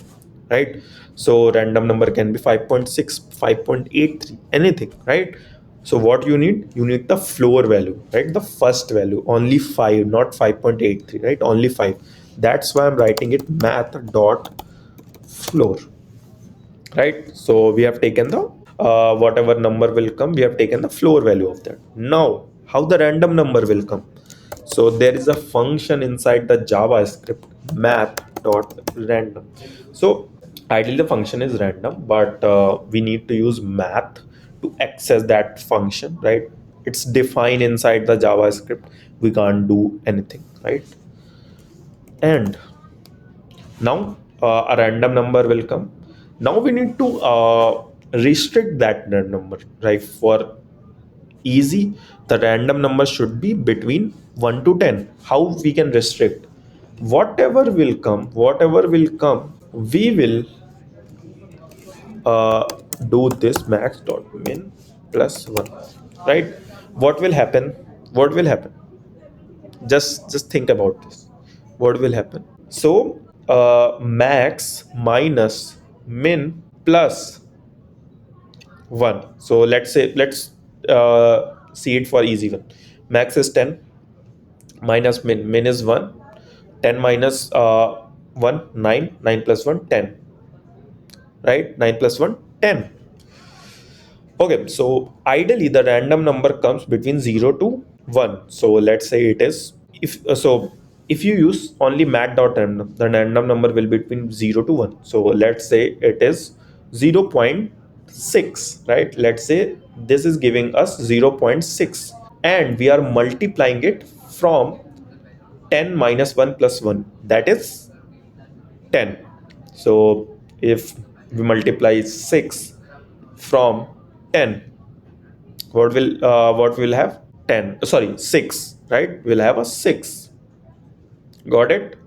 right? So random number can be 5.6, 5.83, anything, right? So what you need the floor value, right? The first value, only 5, not 5.83, right? Only 5. That's why I'm writing it math dot floor, right? So we have taken the whatever number will come, we have taken the floor value of that. Now how the random number will come? So there is a function inside the JavaScript, math dot random. So ideally the function is random, but we need to use math to access that function, right? It's defined inside the JavaScript, we can't do anything, right? And now a random number will come. Now we need to restrict that random number, right? For easy, the random number should be between 1 to 10. How we can restrict? Whatever will come, we will uh, do this max dot min plus 1, right? What will happen? Just think about this. What will happen? So max minus min plus 1. So let's see it for easy one. Max is 10, minus min is 1. 10 minus 1, 9. 9 plus 1, 10, right? 9 plus 1, 10. Okay, so ideally the random number comes between 0 to 1. So let's say it is, if you use only mat dot random, the random number will be between 0 to 1. So let's say it is 0.6, right? Let's say this is giving us 0.6, and we are multiplying it from 10 minus 1 plus 1, that is 10. So if we multiply 6 from 10, what will have? 10, sorry, 6, right? We'll have a 6. Got it?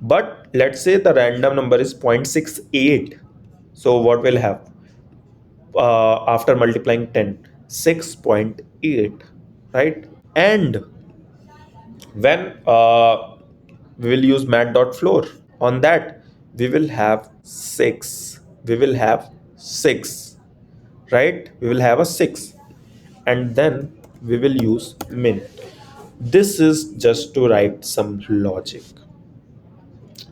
But let's say the random number is 0.68. So what will have after multiplying 10? 6.8, right? And when we will use mat.floor. On that, we will have 6. We will have 6, right? We will have a 6. And then we will use min. This is just to write some logic,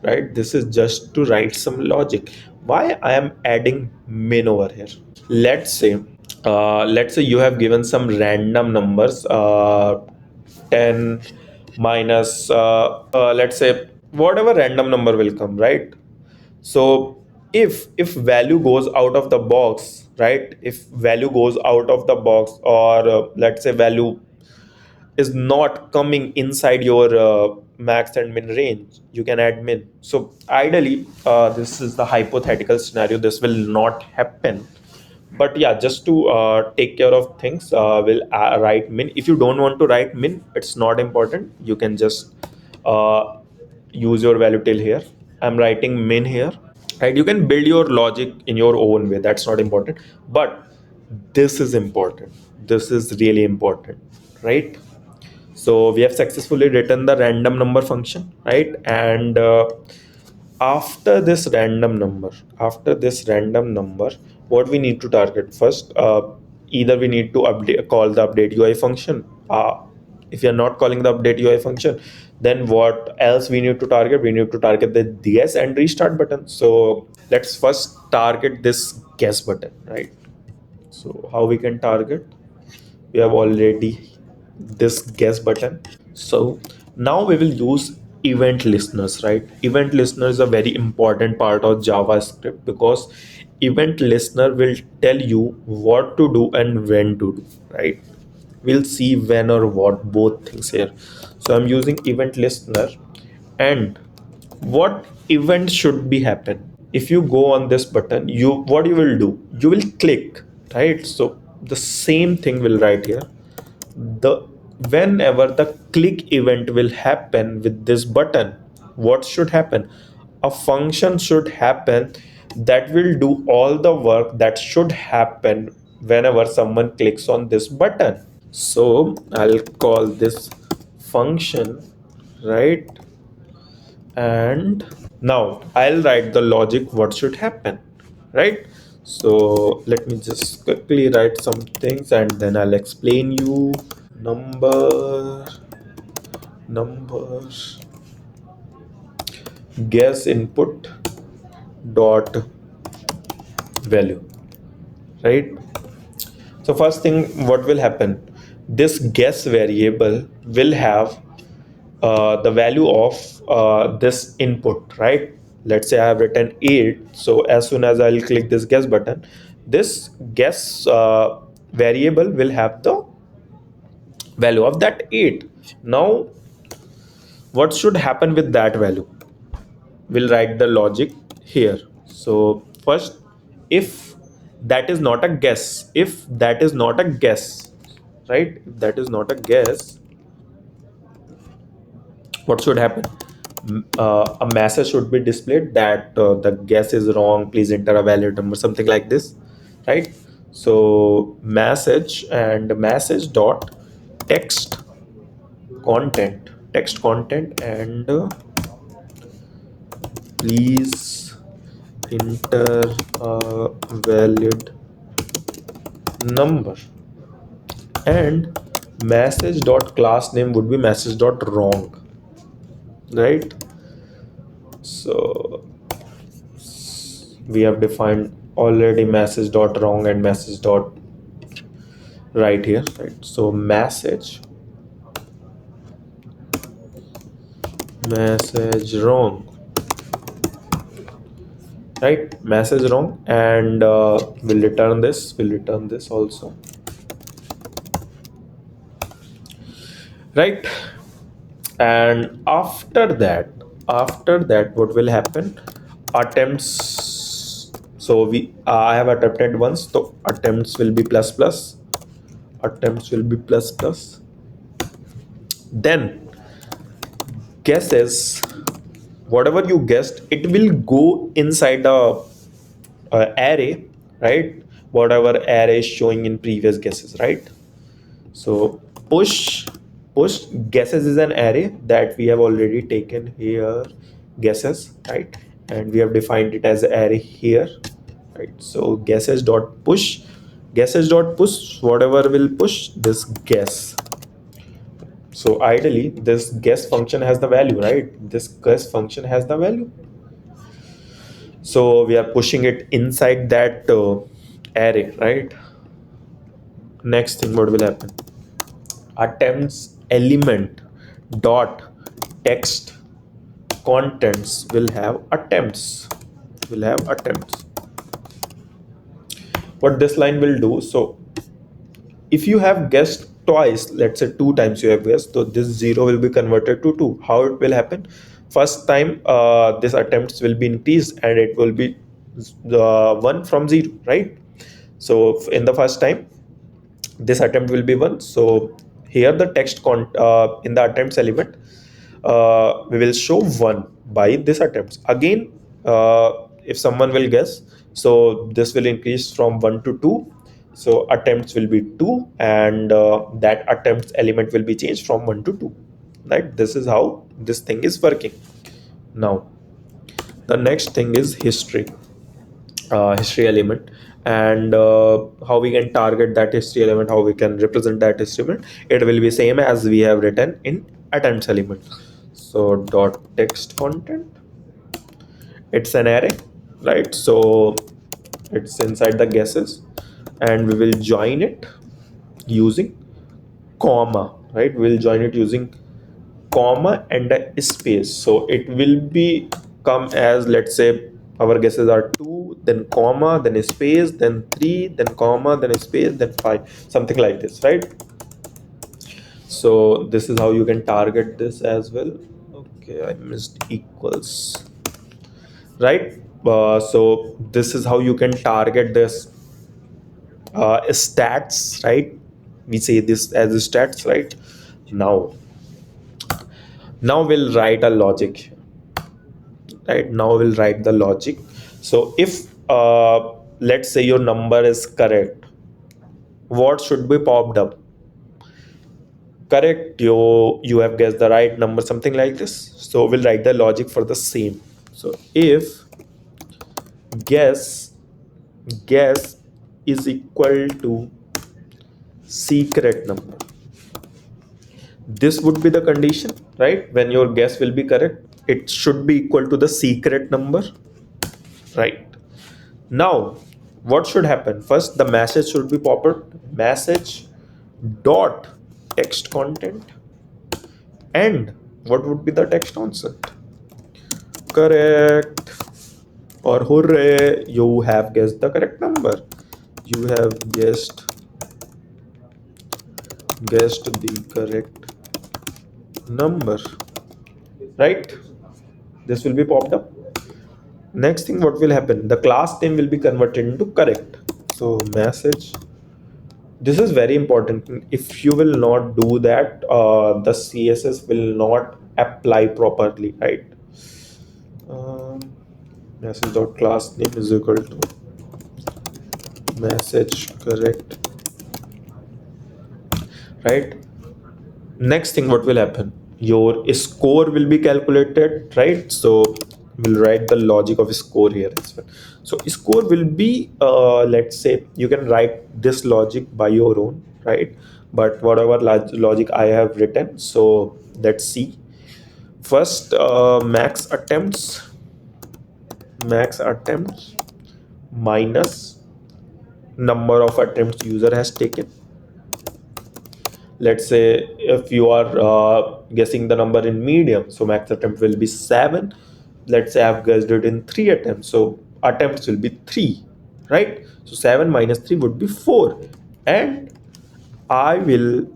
right? This is just to write some logic. Why I am adding min over here? Let's say you have given some random numbers, 10 minus, let's say whatever random number will come, right? So if value goes out of the box, right, if value goes out of the box, or let's say value is not coming inside your max and min range, you can add min. So ideally, this is the hypothetical scenario, this will not happen. But yeah, just to take care of things, we'll write min. If you don't want to write min, it's not important, you can just uh, use your value till here. I'm writing min here, right? You can build your logic in your own way, that's not important. But this is important, this is really important, right? So we have successfully written the random number function, right? And after this random number, what we need to target first, either we need to update, call the update UI function. If you're not calling the update UI function, then what else we need to target? We need to target the DS and restart button. So let's first target this guess button, right? So how we can target? We have already this guess button. So now we will use event listeners, right? Event listener is a very important part of JavaScript, because event listener will tell you what to do and when to do, right? We'll see when or what, both things here. So I'm using event listener. And what event should be happen? If you go on this button, you what you will do, you will click, right? So the same thing will write here. The Whenever the click event will happen with this button, what should happen? A function should happen that will do all the work that should happen whenever someone clicks on this button. So I'll call this function, right? And now I'll write the logic what should happen, right? So let me just quickly write some things and then I'll explain you. Number, numbers, guess input dot value, right? So first thing, what will happen? This guess variable will have the value of this input, right? Let's say I have written 8. So as soon as I'll click this guess button, this guess variable will have the value of that 8. Now what should happen with that value? We'll write the logic here. So first, if that is not a guess, right? If that is not a guess, what should happen? A message should be displayed that the guess is wrong, please enter a valid number, something like this, right? So message and message dot text text content, and please enter a valid number. And message dot class name would be message dot wrong, right? So we have defined already message dot wrong and message dot right here, right? So message wrong, right? Message wrong. And we'll return this also, right? And after that what will happen? Attempts. So we I have attempted once, so attempts will be plus plus, attempts will be plus plus. Then guesses, whatever you guessed, it will go inside the array, right? Whatever array is showing in previous guesses, right? So push push. Guesses is an array that we have already taken here, guesses, right? And we have defined it as an array here, right? So guesses dot push, guesses dot push, whatever will push this guess. So ideally this guess function has the value, right? This guess function has the value, so we are pushing it inside that array, right? Next thing, what will happen? Attempts element dot text contents will have attempts. What this line will do, so if you have guessed twice, let's say two times you have guessed, so this zero will be converted to two. How it will happen? First time this attempts will be increased and it will be the one from zero, right? So in the first time this attempt will be one. So here the in the attempts element, we will show one by this attempts again. If someone will guess, so this will increase from 1 to 2, so attempts will be 2, and that attempts element will be changed from 1 to 2, right? This is how this thing is working. Now the next thing is history element, and how we can target that history element, how we can represent that history element. It will be same as we have written in attempts element. So dot text content, it's an array, right? So it's inside the guesses, and we will join it using comma, right? We'll join it using comma and a space. So it will be come as, let's say our guesses are 2, then comma, then a space, then 3, then comma, then a space, then 5, something like this, right? So this is how you can target this as well. Okay, I missed equals, right? So this is how you can target this stats, right? We say this as stats, right? Now now we'll write a logic, right? Now we'll write the logic. So if let's say your number is correct, what should be popped up? Correct, you have guessed the right number, something like this. So we'll write the logic for the same. So if guess guess is equal to secret number, this would be the condition, right? When your guess will be correct, it should be equal to the secret number, right? Now what should happen? First the message should be popped, message dot text content, and what would be the text answer? Correct, or hooray, you have guessed the correct number. You have guessed the correct number, right? This will be popped up. Next thing, what will happen? The class name will be converted into correct. So message, this is very important. If you will not do that, the css will not apply properly, right? um, Message dot class name is equal to message correct, right? Next thing, what will happen? Your score will be calculated, right? So we'll write the logic of score here as well. So score will be let's say you can write this logic by your own, right? But whatever logic I have written, so let's see. First, max attempts minus number of attempts user has taken. Let's say if you are guessing the number in medium, so max attempt will be 7. Let's say I've guessed it in 3 attempts, so attempts will be 3, right? So 7 minus 3 would be 4, and I will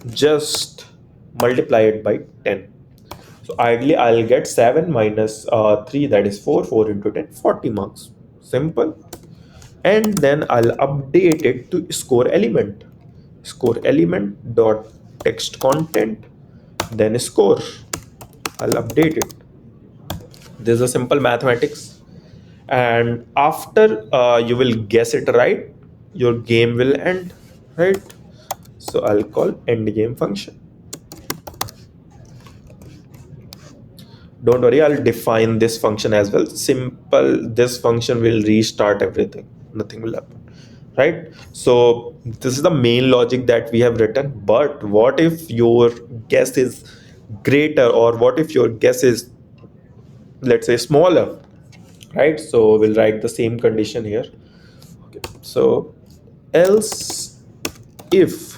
just multiply it by 10. So ideally I'll get 7 minus 3, that is 4. 4 into 10, 40 marks. Simple. And then I'll update it to score element dot text content, then score. I'll update it. This is a simple mathematics, and after you will guess it right, your game will end, right? So I'll call end game function. Don't worry, I'll define this function as well. Simple, this function will restart everything, nothing will happen, right? So this is the main logic that we have written. But what if your guess is greater, or what if your guess is, let's say, smaller, right? So we'll write the same condition here. Okay, so else if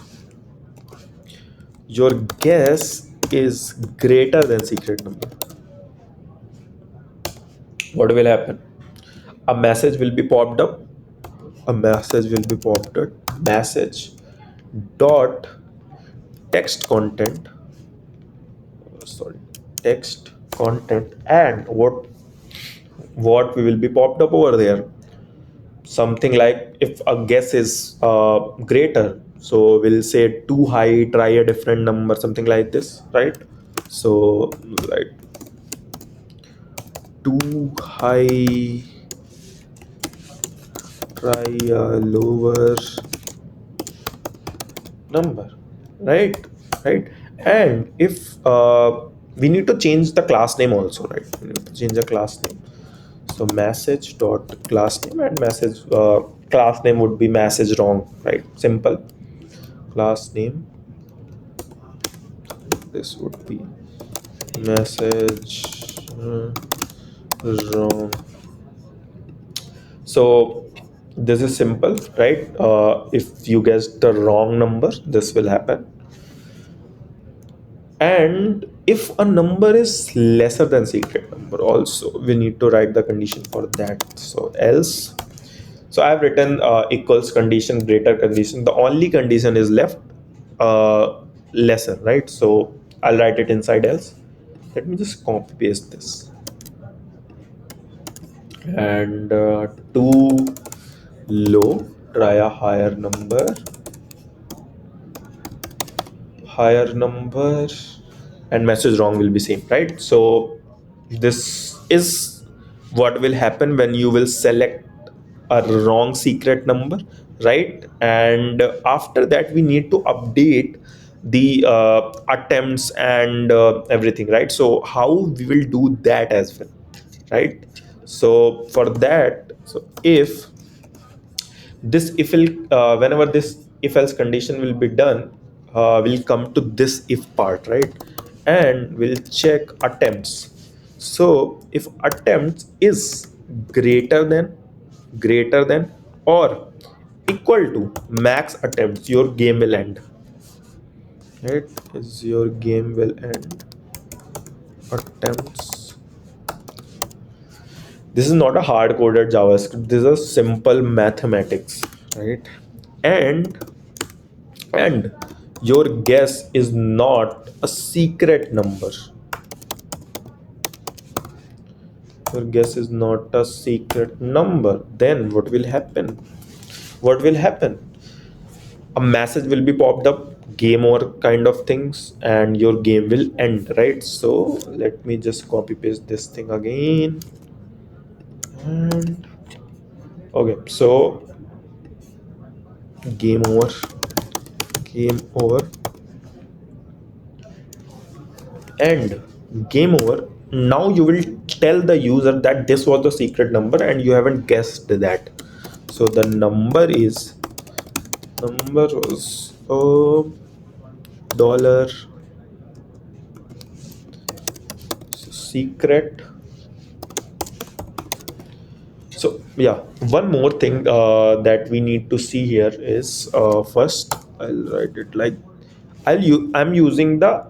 your guess is greater than secret number, what will happen? A message will be popped up. A message will be popped up. Message dot text content. Sorry, text content, and what we will be popped up over there. Something like, if a guess is greater, so we'll say too high, try a different number, something like this, right? So like too high, try a lower number, right? Right. And if we need to change the class name also, right? We need to change the class name. So message dot class name, and message class name would be message wrong, right? Simple. Class name, this would be message wrong. So this is simple, right? If you guess the wrong number, this will happen. And if a number is lesser than secret number, also we need to write the condition for that. So else, so I've written equals condition, greater condition. The only condition is left, lesser, right? So I'll write it inside else. Let me just copy paste this. And too low, try a higher number, and message wrong will be same, right? So this is what will happen when you will select a wrong secret number, right? And after that we need to update the attempts and everything, right? So how we will do that as well, right? So for that, so if this if will whenever this if else condition will be done, we'll come to this if part, right? And we'll check attempts. So if attempts is greater than greater than or equal to max attempts, your game will end, right? Is your game will end. Attempts, this is not a hard coded JavaScript, this is simple mathematics, right? And your guess is not a secret number. Your guess is not a secret number, then what will happen? What will happen? A message will be popped up, game over kind of things, and your game will end, right? So let me just copy paste this thing again. And okay, so game over, game over, and game over. Now you will tell the user that this was the secret number and you haven't guessed that. So the number was dollar secret. So yeah, one more thing that we need to see here is, first I'll write it like, I'm using the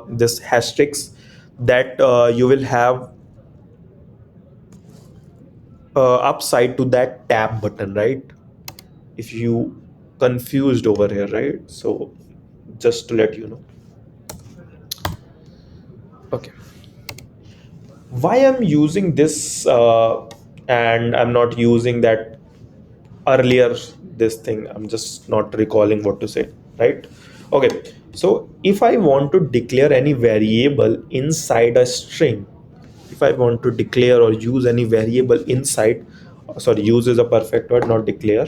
this asterisk that you will have upside to that tab button, right? If you confused over here, right? So just to let you know. Okay, why I'm using this and I'm not using that earlier, this thing, I'm just not recalling what to say, right? Okay, so if I want to declare any variable inside a string, if I want to declare or use any variable inside, sorry, use is a perfect word, not declare.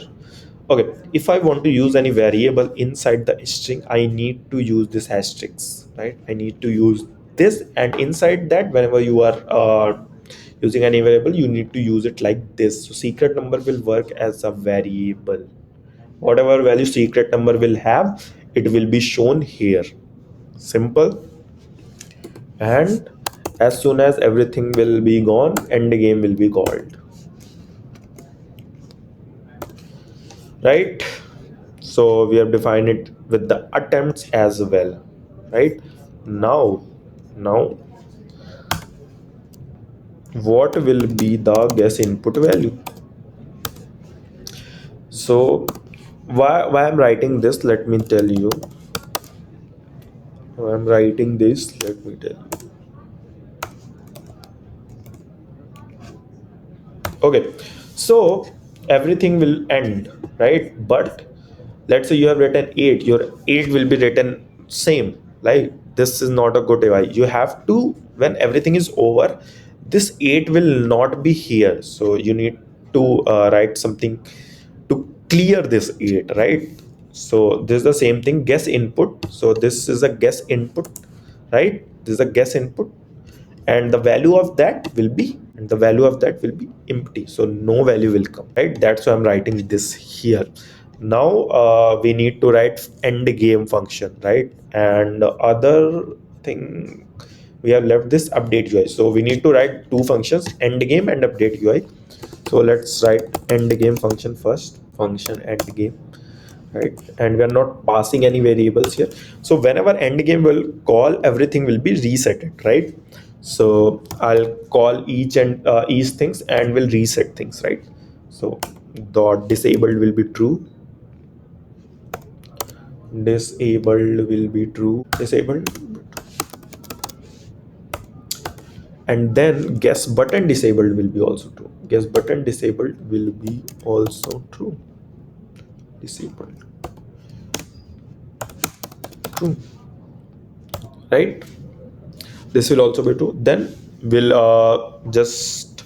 Okay, if I want to use any variable inside the string, I need to use this asterisk, right? I need to use this, and inside that, whenever you are using any variable, you need to use it like this. So secret number will work as a variable. Whatever value secret number will have, it will be shown here. Simple. And as soon as everything will be gone, end game will be called, right? So we have defined it with the attempts as well, right? Now what will be the guess input value? So why I'm writing this, let me tell you. Why I'm writing this, let me tell you. Okay, so everything will end, right? But let's say you have written 8, your 8 will be written same, right? This is not a good way. You have to, when everything is over, this 8 will not be here, so you need to write something to clear this 8, right? So this is the same thing, guess input. So this is a guess input, right? This is a guess input, and the value of that will be, and the value of that will be empty, so no value will come, right? That's why I'm writing this here. Now we need to write end game function, right? And the other thing, we have left this update UI, so we need to write two functions, end game and update UI. So let's write end game function first, function end game, right? And we are not passing any variables here. So whenever end game will call, everything will be resetted, right? So I'll call each and each things and will reset things, right? So dot disabled will be true, disabled, and then guess button disabled will be also true, guess button disabled will be also true, disabled, true, right? This will also be true. Then we'll just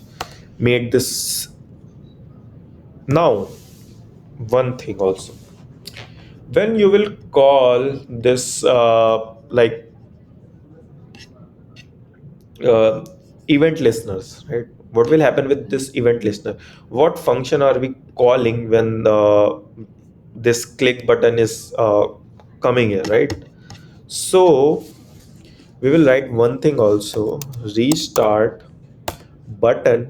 make this. Now one thing also, when you will call this uh, event listeners, right? What will happen with this event listener? What function are we calling when this click button is coming here, right? So we will write one thing also, restart button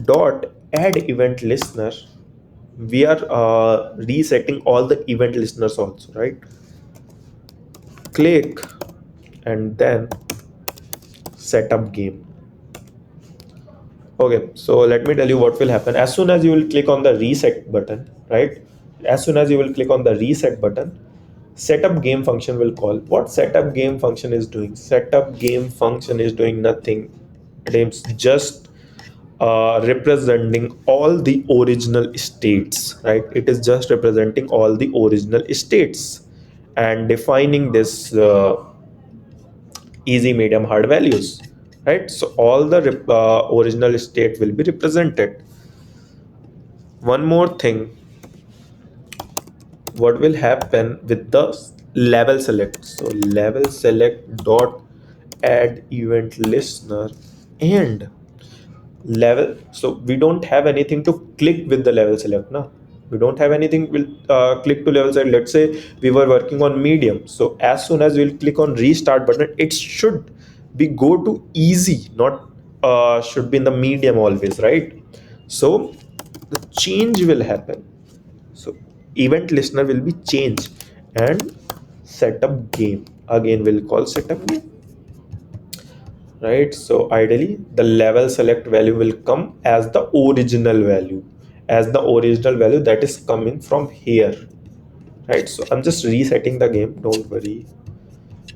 dot add event listener. We are resetting all the event listeners also, right? Click and then setup game. Okay, so let me tell you what will happen. As soon as you will click on the reset button, right? As soon as you will click on the reset button, setup game function will call. What setup game function is doing? Setup game function is doing nothing. It is just representing all the original states, right? It is just representing all the original states and defining this easy, medium, hard values, right? So all the original state will be represented. One more thing, what will happen with the level select? So level select dot add event listener and level. So we don't have anything to click with the level select now. We don't have anything will click to level select. Let's say we were working on medium, so as soon as we'll click on restart button, it should be go to easy, not should be in the medium always, right? So the change will happen. So event listener will be changed, and setup game again will call setup game, right? So ideally the level select value will come as the original value, that is coming from here, right? So I'm just resetting the game, don't worry.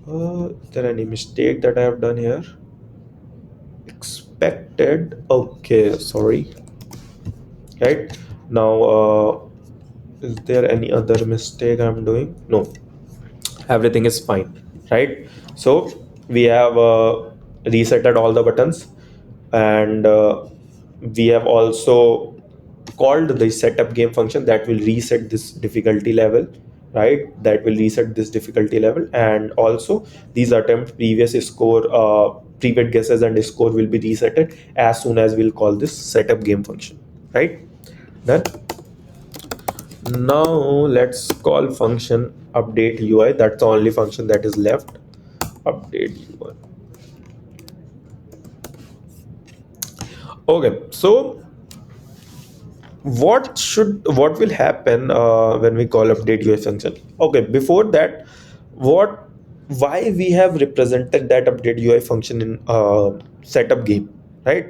Is there any mistake that I have done here? Expected, okay, sorry, right? Now is there any other mistake I'm doing? No, everything is fine, right? So we have resetted all the buttons, and we have also called the setup game function that will reset this difficulty level, right? That will reset this difficulty level. And also these attempt previous score, previous guesses and score will be resetted as soon as we'll call this setup game function, right? Done. Now let's call function update UI. That's the only function that is left. Update UI. Okay, so what will happen when we call update UI function? Okay, before that, what why we have represented that update UI function in setup game, right?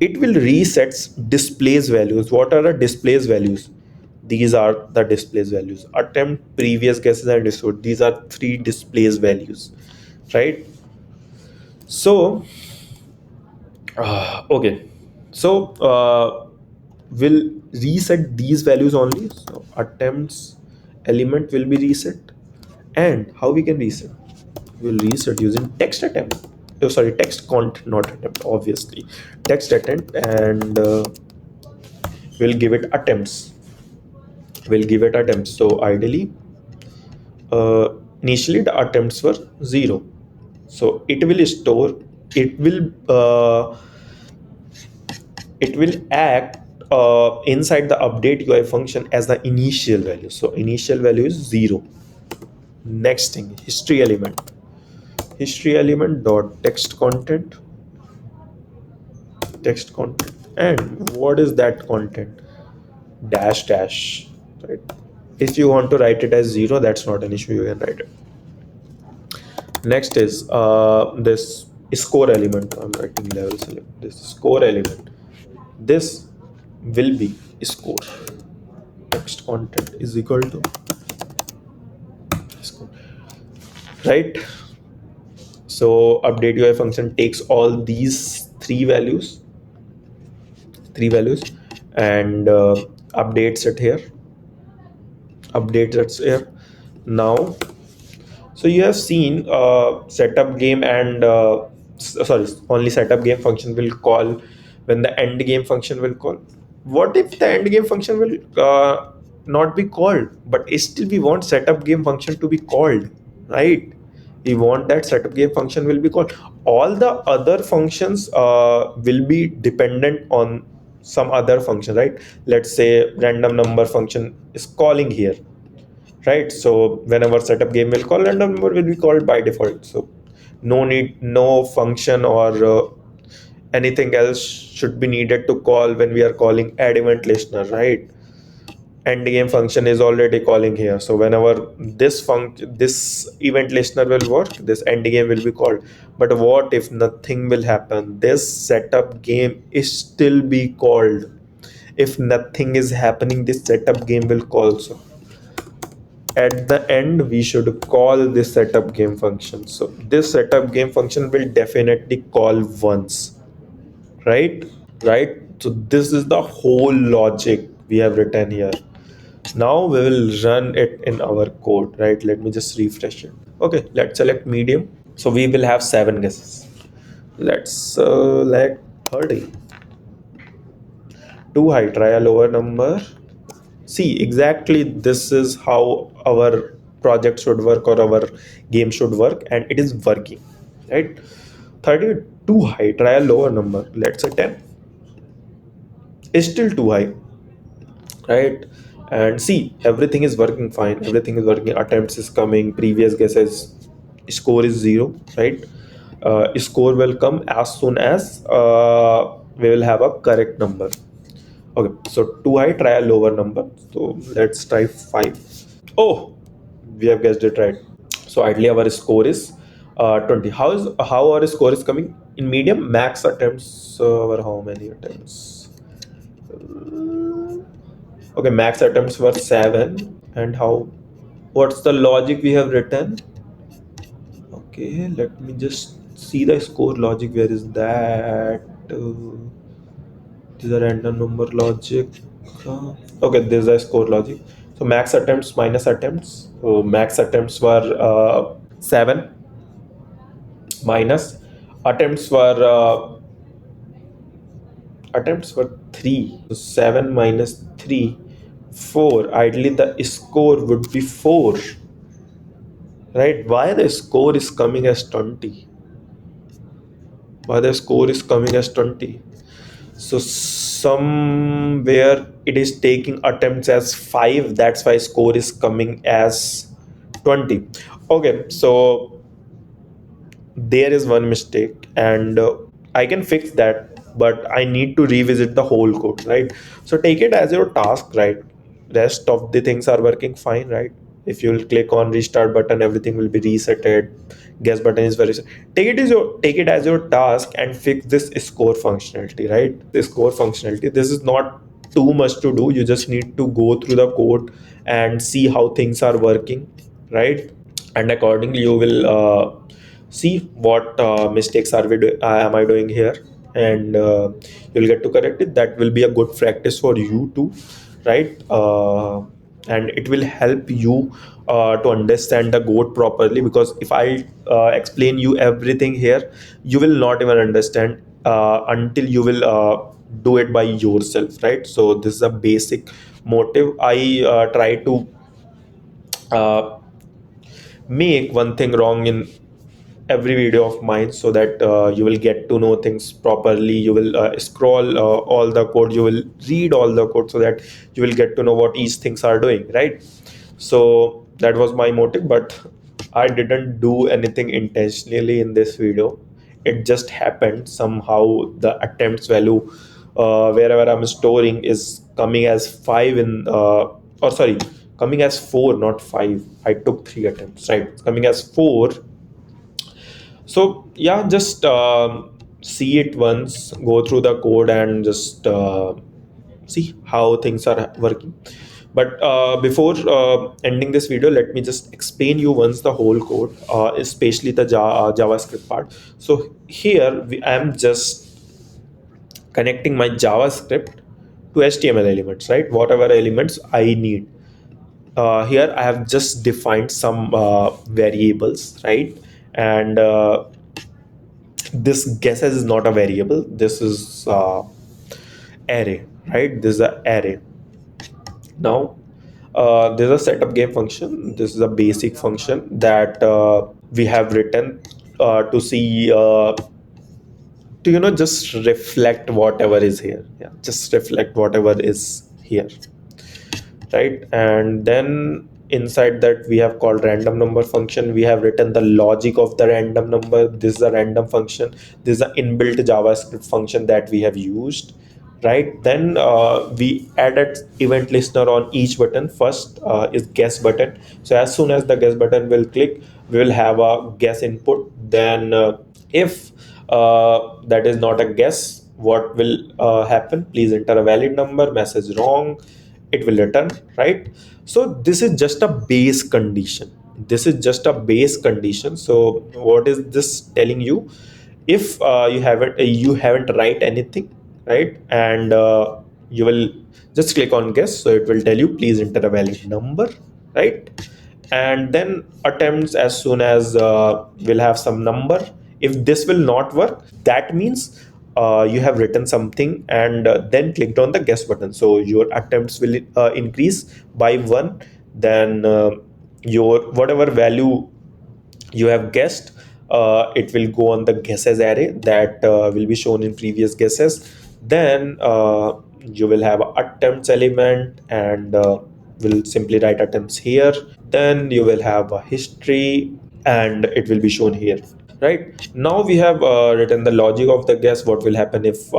It will resets displays values. What are the displays values? These are the displays values: attempt, previous guesses, and result. These are three displays values, right? So okay, so we'll reset these values only. So attempts element will be reset. And how we can reset? We'll reset using text attempt. Oh, sorry, text content, not attempt, obviously. Text attempt, and we'll give it attempts. We'll give it attempts. So ideally, initially the attempts were 0. So it will act inside the update UI function as the initial value. So initial value is 0. Next thing, history element dot text content. And what is that content? Dash dash, right? If you want to write it as 0, that's not an issue, you can write it. Next is this score element. I'm writing level select. This score element, this will be score. Text content is equal to score, right? So update UI function takes all these three values, and updates it here. Updates it here. Now, so you have seen setup game and sorry, only setup game function will call when the end game function will call. What if the end game function will not be called, but still we want setup game function to be called, right? We want that setup game function will be called. All the other functions will be dependent on some other function, right? Let's say random number function is calling here, right? So whenever setup game will call, random number will be called by default. So no function or anything else should be needed to call when we are calling add event listener, right? End game function is already calling here. So whenever this event listener will work, this end game will be called. But what if nothing will happen? This setup game is still be called. If nothing is happening, this setup game will call. So at the end we should call this setup game function. So this setup game function will definitely call once, right? So this is the whole logic we have written here. Now we will run it in our code, right? Let me just refresh it. Okay, let's select medium. So we will have 7 guesses. Let's select 30. Too high, try a lower number. See, exactly this is how our project should work or our game should work, and it is working, right? 30 too high, try a lower number. Let's say 10. Is still too high, right? And see, everything is working fine, everything is working. Attempts is coming, previous guesses, score is 0, right? Score will come as soon as we will have a correct number. Okay, so too high, try a lower number. So let's try 5. Oh, we have guessed it right. So ideally our score is 20. How our score is coming in medium? Max attempts were how many attempts? Okay, max attempts were 7. And how? What's the logic we have written? Okay, let me just see the score logic. Where is that? This is a random number logic. Okay, this is a score logic. So max attempts minus attempts. So max attempts were 7 minus attempts were 3. So 7 minus 3 4. Ideally, the score would be 4, right? Why the score is coming as 20? Why the score is coming as 20? So somewhere it is taking attempts as 5. That's why score is coming as 20. Okay, so there is one mistake, and I can fix that, but I need to revisit the whole code, right? So take it as your task, right? Rest of the things are working fine, right? If you'll click on restart button, everything will be resetted. Guess button is very, take it as your task and fix this score functionality, right? This score functionality, this is not too much to do. You just need to go through the code and see how things are working, right? And accordingly you will see what mistakes am I doing here, and you'll get to correct it. That will be a good practice for you too, right? And it will help you to understand the code properly, because if I explain you everything here, you will not even understand until you will do it by yourself, right? So this is a basic motive. I try to uh, make one thing wrong in every video of mine, so that you will get to know things properly. You will scroll all the code, you will read all the code, so that you will get to know what each things are doing, right? So that was my motive, but I didn't do anything intentionally in this video. It just happened somehow. The attempts value wherever I'm storing is coming as 5 in or sorry, coming as 4, not 5. I took 3 attempts, right? It's coming as 4. So yeah, just see it once, go through the code, and just see how things are working. But before ending this video, let me just explain you once the whole code, especially the JavaScript part. So here I am just connecting my JavaScript to HTML elements, right? Whatever elements I need. Here I have just defined some variables, right? And this guesses is not a variable. This is array, right? This is an array. Now there's a setup game function. This is a basic function that we have written to see to just reflect whatever is here. Yeah, just reflect whatever is here, right? And then inside that we have called random number function. We have written the logic of the random number. This is a random function. This is an inbuilt JavaScript function that we have used, right? Then we added event listener on each button. First is guess button. So as soon as the guess button will click, we will have a guess input. Then if that is not a guess, what will happen? Please enter a valid number. Message wrong, it will return, right? So this is just a base condition. This is just a base condition. So what is this telling you? If you haven't write anything, right? And you will just click on guess, so it will tell you please enter a valid number, right? And then attempts as soon as we'll have some number. If this will not work, that means you have written something and then clicked on the guess button, so your attempts will increase by 1. Then your whatever value you have guessed, it will go on the guesses array that will be shown in previous guesses. Then you will have a attempts element, and will simply write attempts here. Then you will have a history, and it will be shown here, right? Now we have written the logic of the guess. What will happen if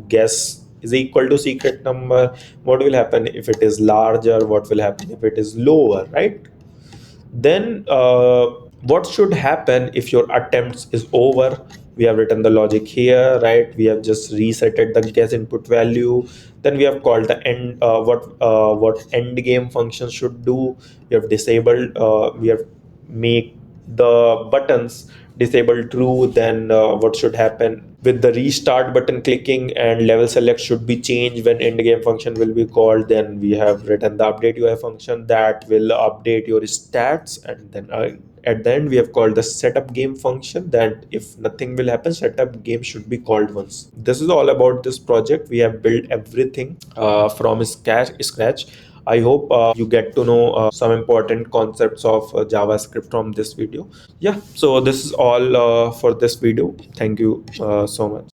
guess is equal to secret number? What will happen if it is larger? What will happen if it is lower, right? Then what should happen if your attempts is over? We have written the logic here, right? We have just resetted the guess input value. Then we have called the end, what end game function should do. We have disabled, we have make the buttons disable true. Then what should happen with the restart button clicking, and level select should be changed when end game function will be called. Then we have written the update UI function that will update your stats. And then at the end we have called the setup game function, that if nothing will happen, setup game should be called once. This is all about this project. We have built everything from scratch. I hope you get to know some important concepts of JavaScript from this video. Yeah, so this is all for this video. Thank you so much.